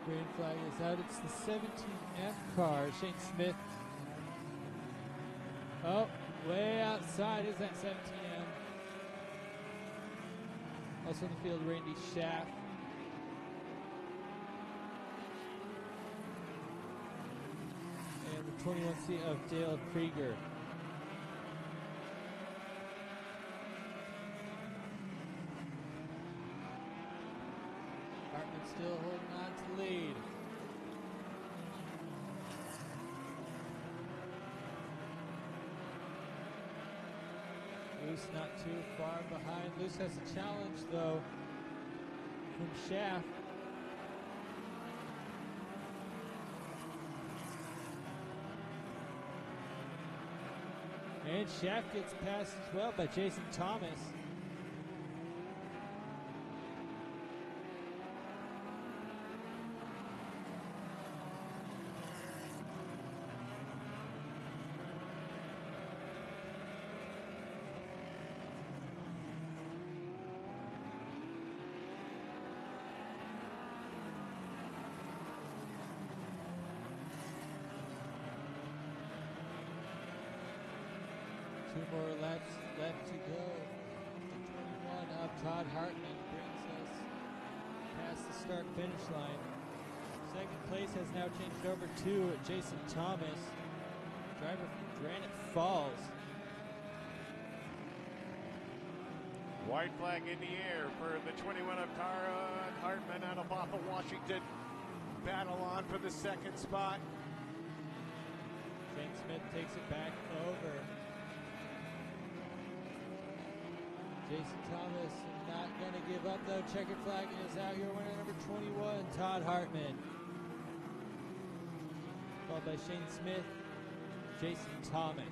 Green flag is out. It's the 17M car, Shane Smith. Oh, way outside is that 17M. Also in the field, Randy Schaff. And the 21C of Dale Krieger. Hartman still holding on to the lead. Luce not too far behind. Luce has a challenge though from Schaff. And Schaff gets passed as well by Jason Thomas. Two more laps left to go. The 21 of Todd Hartman brings us past the start-finish line. Second place has now changed over to Jason Thomas, driver from Granite Falls. White flag in the air for the 21 of Todd Hartman out of Bothell, Washington. Battle on for the 2nd spot. Shane Smith takes it back over. Jason Thomas not going to give up though. Checkered flag is out. Your winner, number 21, Todd Hartman. Followed by Shane Smith, Jason Thomas.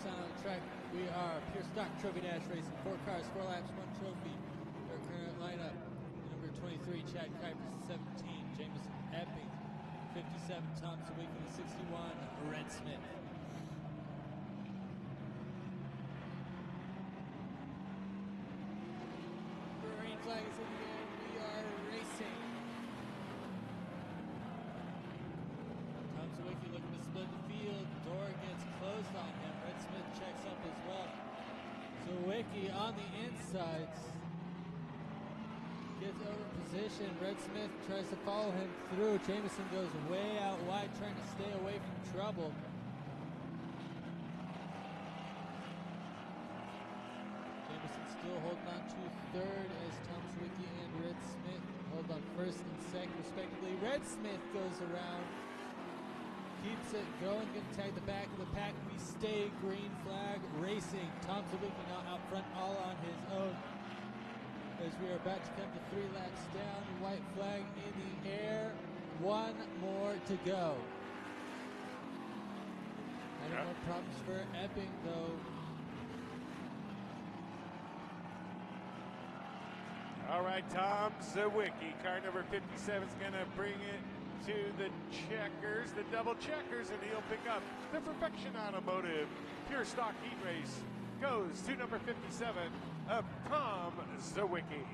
sign on the track. We are Pure Stock Trophy Dash Racing. 4 cars, 4 laps, 1 trophy. Our current lineup, number 23, Chad Kuipers, 17, Jameson Epping, 57, Tom Sawicki, 61, Red Smith. Green flag is in the air. We are racing. Tom Sawicki looking to split the field. Door gets closed on him. Red Smith checks up as well. Sawicki on the insides. Gets over position. Red Smith tries to follow him through. Jameson goes way out wide, trying to stay away from trouble. Jameson still holding on to third as Tom Sawicki and Red Smith hold on first and second respectively. Red Smith goes around, keeps it going, gonna tag the back of the pack. We stay green flag racing. Tom Sawicki now out front all on his own. As we are about to come to 3 laps down, white flag in the air, 1 more to go. No more problems for Epping though. All right, Tom Sawicki, car number 57 is going to bring it to the checkers, the double checkers, and he'll pick up the Perfection Automotive Pure Stock Heat Race. Goes to number 57 of Tom Sawicki.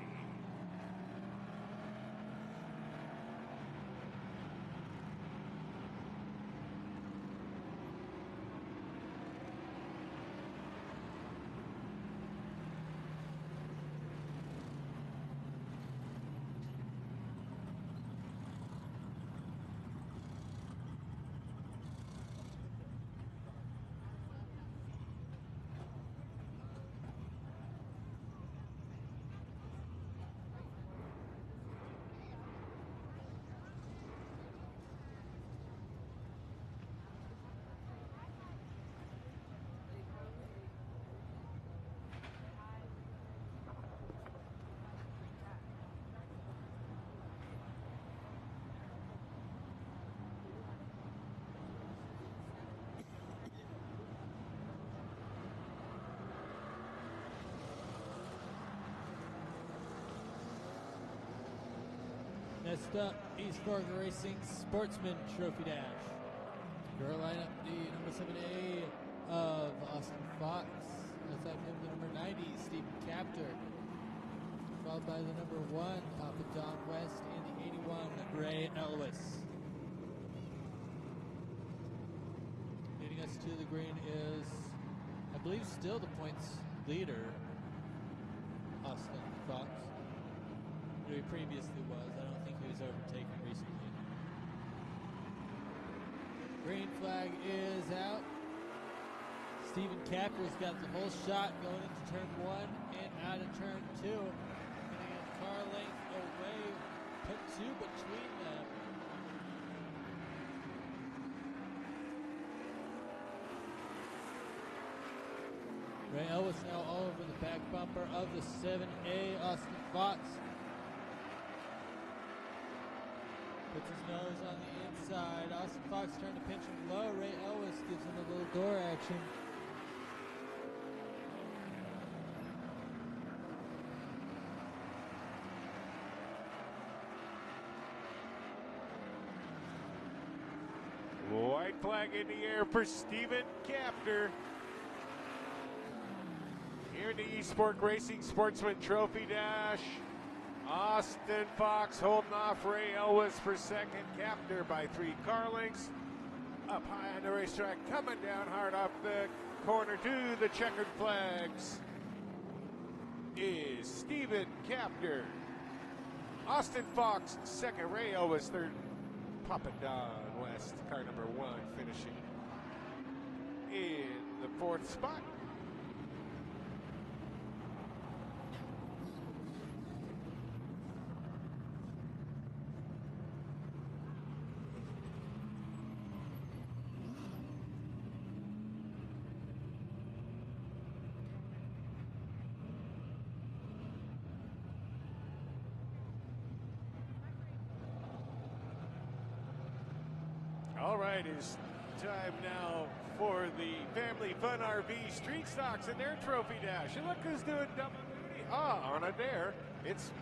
Next up, East Fork Racing Sportsman Trophy Dash. Your lineup, the number 7A of Austin Fox. Outside him, the number 90, Stephen Capter. Followed by the number 1, Papa Don West, and the 81, Ray Elwes. Leading us to the green is, I believe, still the points leader, Austin Fox. Who he previously was. I don't think he was overtaken recently. Green flag is out. Stephen Capper's got the whole shot going into turn 1 and out of turn 2. Getting a car length away, put 2 between them. Ray Elwes now all over the back bumper of the 7A, Austin Fox. Puts his nose on the inside. Austin Fox trying to pinch him low. Ray Elwes gives him a little door action. White flag in the air for Stephen Capter. Here in the East Fork Racing Sportsman Trophy Dash. Austin Fox holding off Ray Elwes for second. Capter by 3 car lengths. Up high on the racetrack, coming down hard off the corner to the checkered flags is Stephen Capter. Austin Fox second, Ray Elwes third. Papa Don West, car number 1, finishing in the 4th spot. All right, as Time now for the Family Fun RV Street Stocks and their trophy dash. And look who's doing double duty. On a dare. It's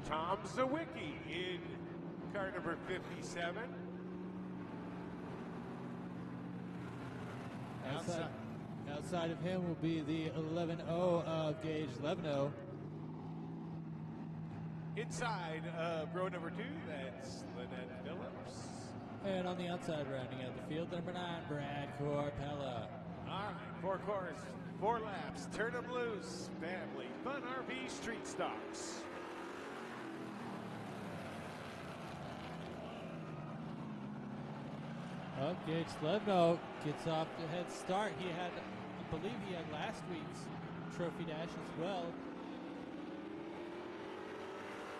Tom Zawicki in car number 57. Outside of him will be the 11-0 of Gage Levno. Inside of row number 2, that's Lynette Phillips. And on the outside, rounding out the field, number 9, Brad Corpella. All right, 4 cars, 4 laps. Turn them loose. Family Fun RV Street Stocks. Oh, Gage Levno gets off the head start. I believe he had last week's trophy dash as well.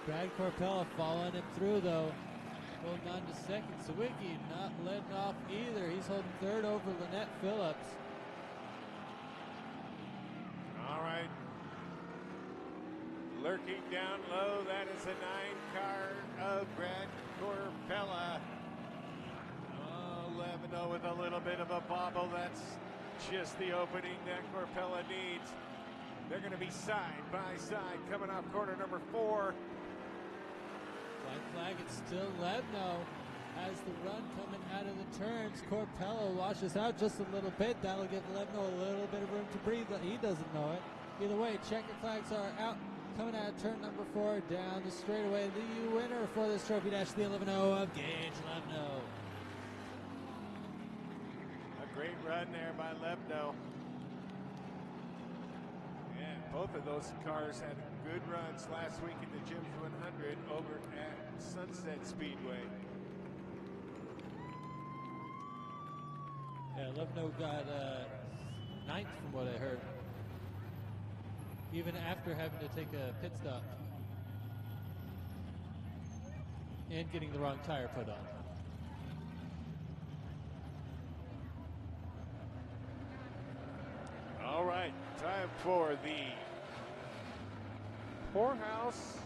Brad Corpella following him through, though. Holding on to second. Zawicki not letting off either. He's holding third over Lynette Phillips. All right. Lurking down low, that is a 9 car of Brad Corpella. 11-0 with a little bit of a bobble. That's just the opening that Corpella needs. They're going to be side by side coming off corner number 4. White flag, it's still Levno. Has the run coming out of the turns. Corpella washes out just a little bit. That'll give Levno a little bit of room to breathe. He doesn't know it. Either way, checker flags are out. Coming out of turn number 4 down the straightaway. The winner for this trophy dash, the 11-0 of Gage Levno. A great run there by Levno. Yeah, both of those cars had good runs last week in the Gyms 100 over at Sunset Speedway. Yeah, Levno got 9th from what I heard. Even after having to take a pit stop. And getting the wrong tire put on. All right, time for the Poorhouse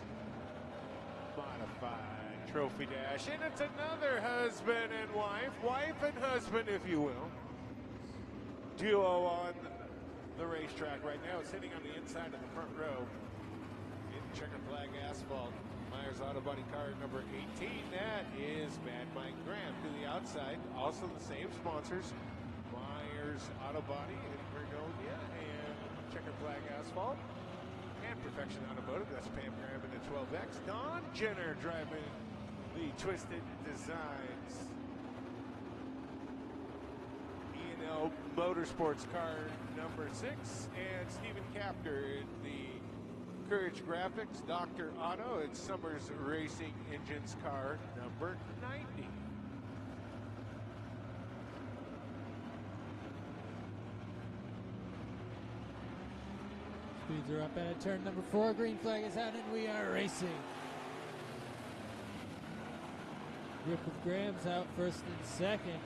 Modified Trophy Dash. And it's another husband and wife and husband, if you will, duo on the racetrack right now. It's sitting on the inside of the front row in checker flag asphalt. Myers Auto Body car number 18. That is Mad Mike Graham to the outside. Also the same sponsors, Myers Auto Body in Vernonia and checker flag asphalt. And Perfection Automotive, that's Pam Graham in the 12X. Don Jenner driving the Twisted Designs. E&L Motorsports car number 6. And Stephen Capter in the Courage Graphics, Dr. Otto, and Summers Racing Engines car number 90. Speeds are up at turn number 4. Green flag is out and we are racing. Grip of Graham's out first and second.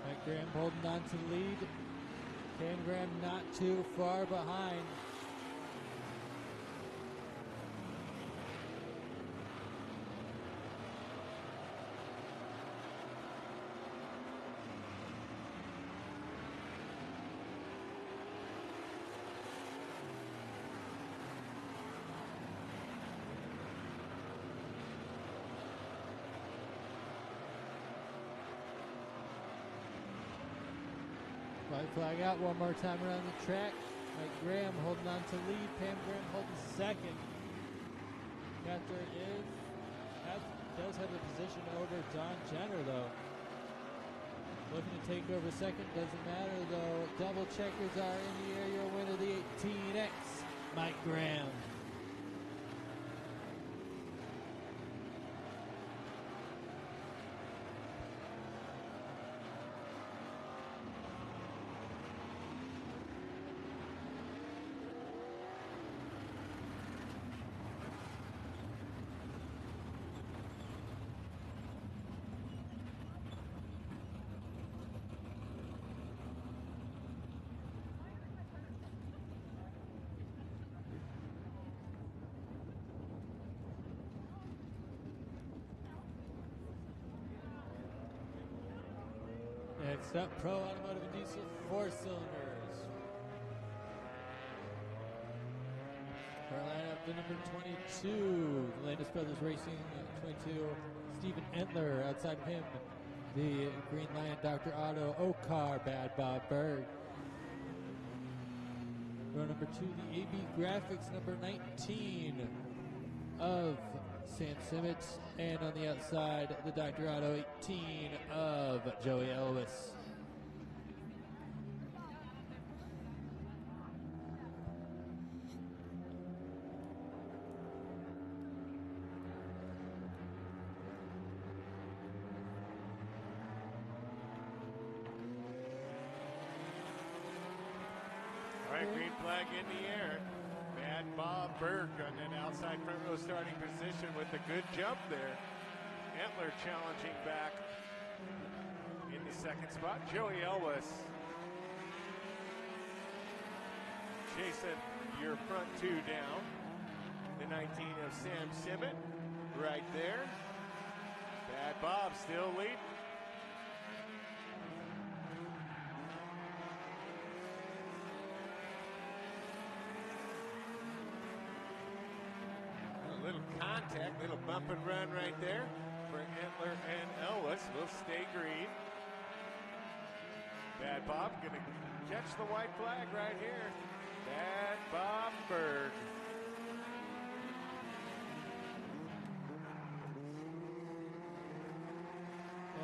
Mike Graham holding on to the lead. Cam Graham not too far behind. White flag out one more time around the track. Mike Graham holding on to lead. Pam Graham holding second. Captor does have a position over Don Jenner though. Looking to take over second, doesn't matter though. Double checkers are in the air. Your winner, the 18X, Mike Graham. Next up, Pro Automotive and Diesel 4-cylinders. For our lineup, the number 22, the Landis Brothers Racing 22, Steven Entler. Outside of him, the Green Lion, Dr. Otto Okar, Bad Bob Berg. Row number 2, the AB Graphics, number 19 of Sam Simmons. And on the outside, the Dr. Otto 18 of Joey Elvis. All right, green flag in the air. Bad Bob Berg on that outside front row starting position with a good jump there. Entler challenging back in the second spot. Joey Elvis chasing your front two down. The 19 of Sam Simmett right there. Bad Bob still leading. Little contact, little bump and run right there for Entler and Elvis. Will stay green. Bad Bob gonna catch the white flag right here. Bad Bob Berg.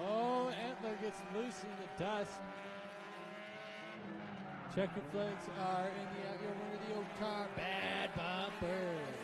Oh, Entler gets loose in the dust. Checkered flags are in the out winner of the old car. Bad Bob Berg.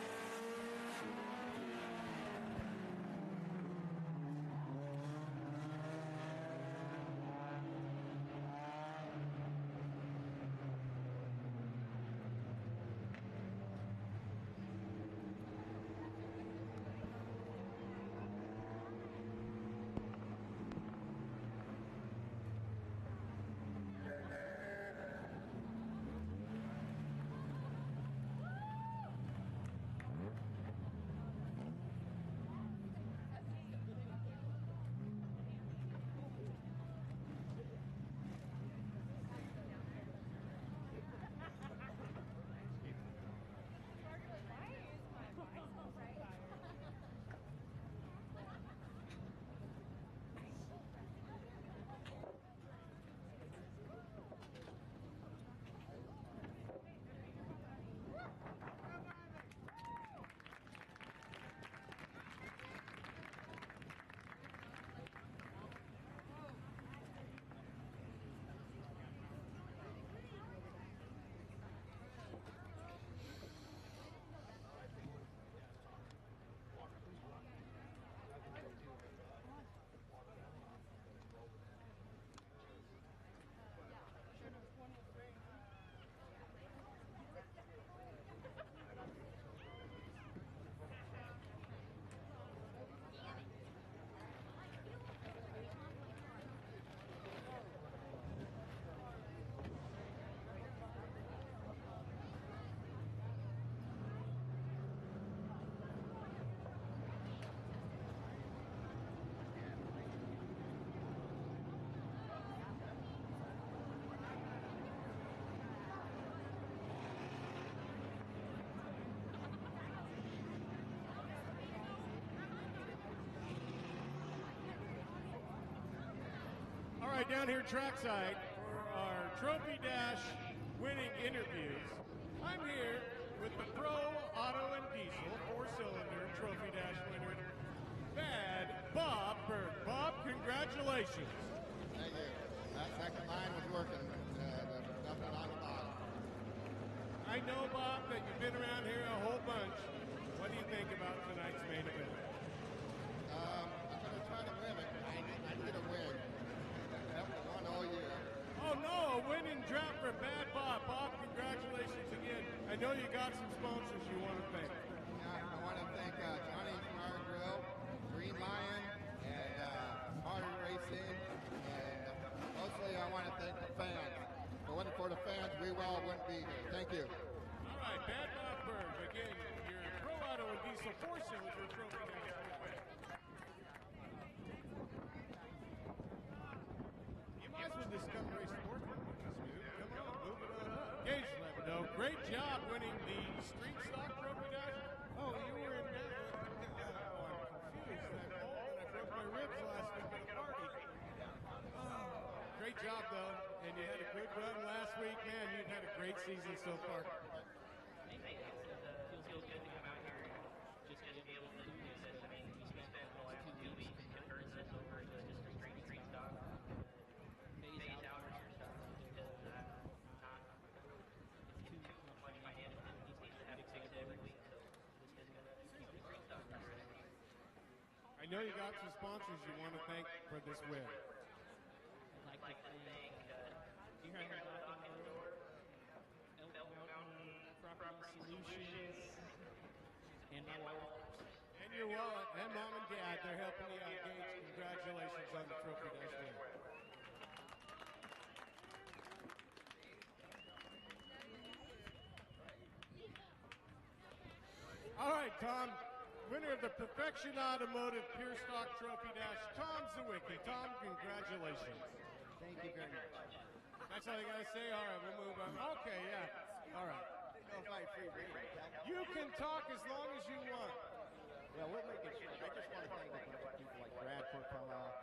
All right, down here trackside for our Trophy Dash winning interviews. I'm here with the Pro Auto and Diesel 4-cylinder Trophy Dash winner, Bad Bob Berg. Bob, congratulations. Thank you. That second line was working. Nothing on the bottom. I know, Bob, that you've been around here a whole bunch. What do you think about tonight's main event? I'm going to try to win it. I need a win. I haven't won all year. Oh, no, a winning draft for Bad Bob. Bob, congratulations again. I know you got some sponsors you want to thank. I want to thank Johnny Smart Grill, Green Lion, and Hardy Racing, and mostly I want to thank the fans. If it wasn't for the fans, we all wouldn't be here. Thank you. All right, Bad Bob Berg, again, your Pro Auto and Diesel 4-cylinder trophy dash win. You might as well great season so far? Feels good to come out here just to be able to do this. I mean, we spent the last 2 weeks converting this over to just a straight stock. Phase out your stuff because it's too much money in my hand. These days to have it fixed every week, so this is going to keep the straight stock. I know you got some sponsors you want to thank for this win. I'd like to thank Deer Hunter Docking Road, Elk Mountain Property Solutions, and my wallet. And your wallet, and mom and dad, they're helping you out, Gage. Congratulations on the Trophy Dash win. All right, Tom, winner of the Perfection Automotive Pure Stock Trophy Dash, Tom Zawicki. Tom, congratulations. Thank you very much. That's all you got to say? All right, we'll move on. Okay, yeah. All right. You can talk as long as you want. Well, we'll make it short. I just want to thank a bunch of people like Brad for coming out.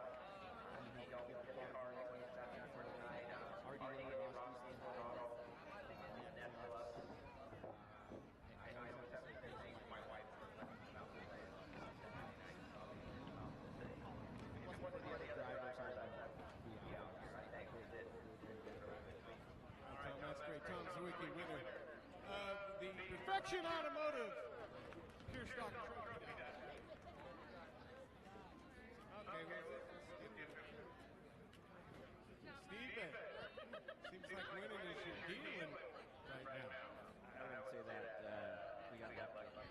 That's great. Tom Zawicki, winner of the Perfection Automotive Pure Stock Trophy. Okay, Steve, seems like winning is your dealing right now. I wouldn't say that. We got lucky.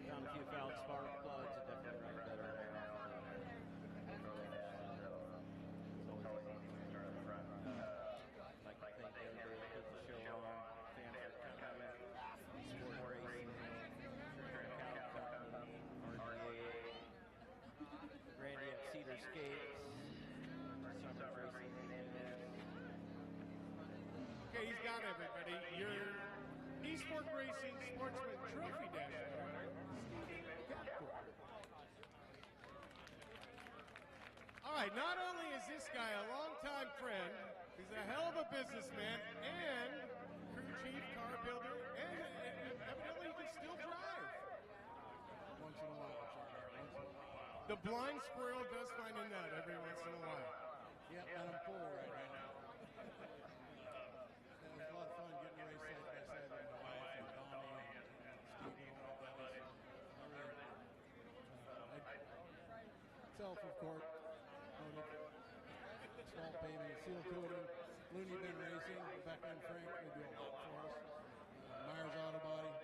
Found a few fouled spark plugs. It definitely ran better now. Like to thank everybody that put the show on. Fans that come out. Sport Racing, Cow Company, RDA, Randy at Cedar Skates, Summer Racing. Okay, he's got everybody. Your Esport Racing Sportsman Trophy Dash winner, Steve Capcourt. All right, not only is this guy a longtime friend, he's a hell of a businessman and crew chief, car builder, and evidently he can still drive. Once in a while. The blind squirrel does find a nut every once in a while. Yep, and I'm full right now. It was a lot of fun getting to race side by side with my wife and Donnie and Steve and all that. Self, of course. Small paving, seal coating. Looney Bin Racing, back on Frank, they do a lot for us. Myers Auto Body,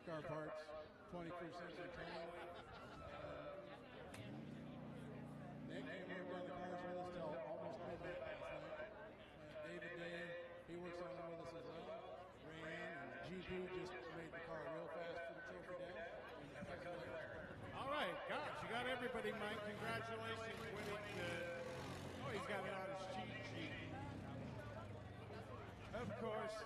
car parts, 21st century training. Nick came over on the cars with us till almost midnight last night. David Day, he works on them with us as well. Rayanne and GP just made the car real fast for the trophy dash. All right, gosh, you got everybody, Mike. Congratulations winning the... Oh, he's got it on his cheat sheet. Of course.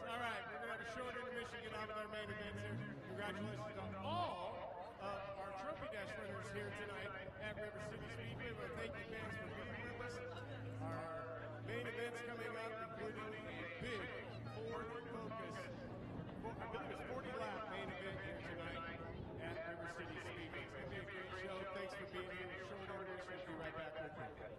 All right, we're going to have a short intermission, get on with our main events here. Congratulations on all of our Trophy Dash winners here tonight at River City Speedway. Well, thank you, fans, for being with us. Our main events coming up, including a big Ford Focus, I believe it's 40-lap main event here tonight at River City Speedway. It's going to be a great show. Thanks for being here. Short intermission. We'll be right back with you.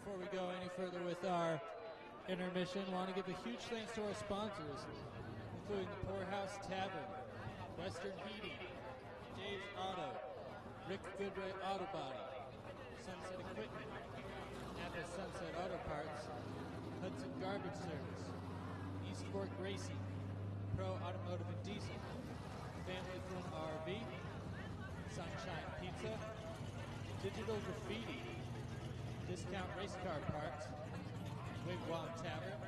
Before we go any further with our intermission, I want to give a huge thanks to our sponsors, including the Poorhouse Tavern, Western Heating, Dave's Auto, Rick Goodray Auto Body, Sunset Equipment, Napa Sunset Auto Parts, Hudson Garbage Service, Esport Racing, Pro Automotive and Diesel, Family Fun RV, Sunshine Pizza, Digital Graffiti, Discount Race Car Parts, Wigwam Tavern,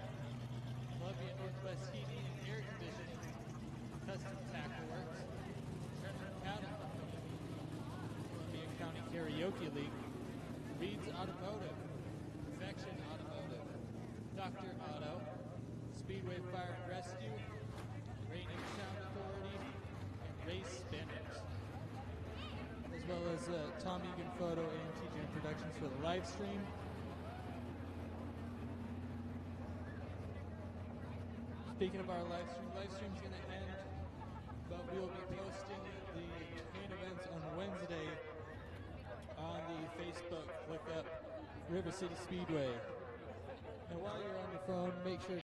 Columbia Northwest Heating and Air Conditioning, Custom Tackle Works, Tremor Cattle Company, Columbia County Karaoke League, Reed's Automotive, Perfection Automotive, Dr. Auto, Speedway Fire and Rescue, Rainier Sound Authority, is Tom Egan Photo and TGN Productions for the live stream. Speaking of our live stream's going to end, but we will be posting the main events on Wednesday on the Facebook. Look up River City Speedway. And while you're on your phone, make sure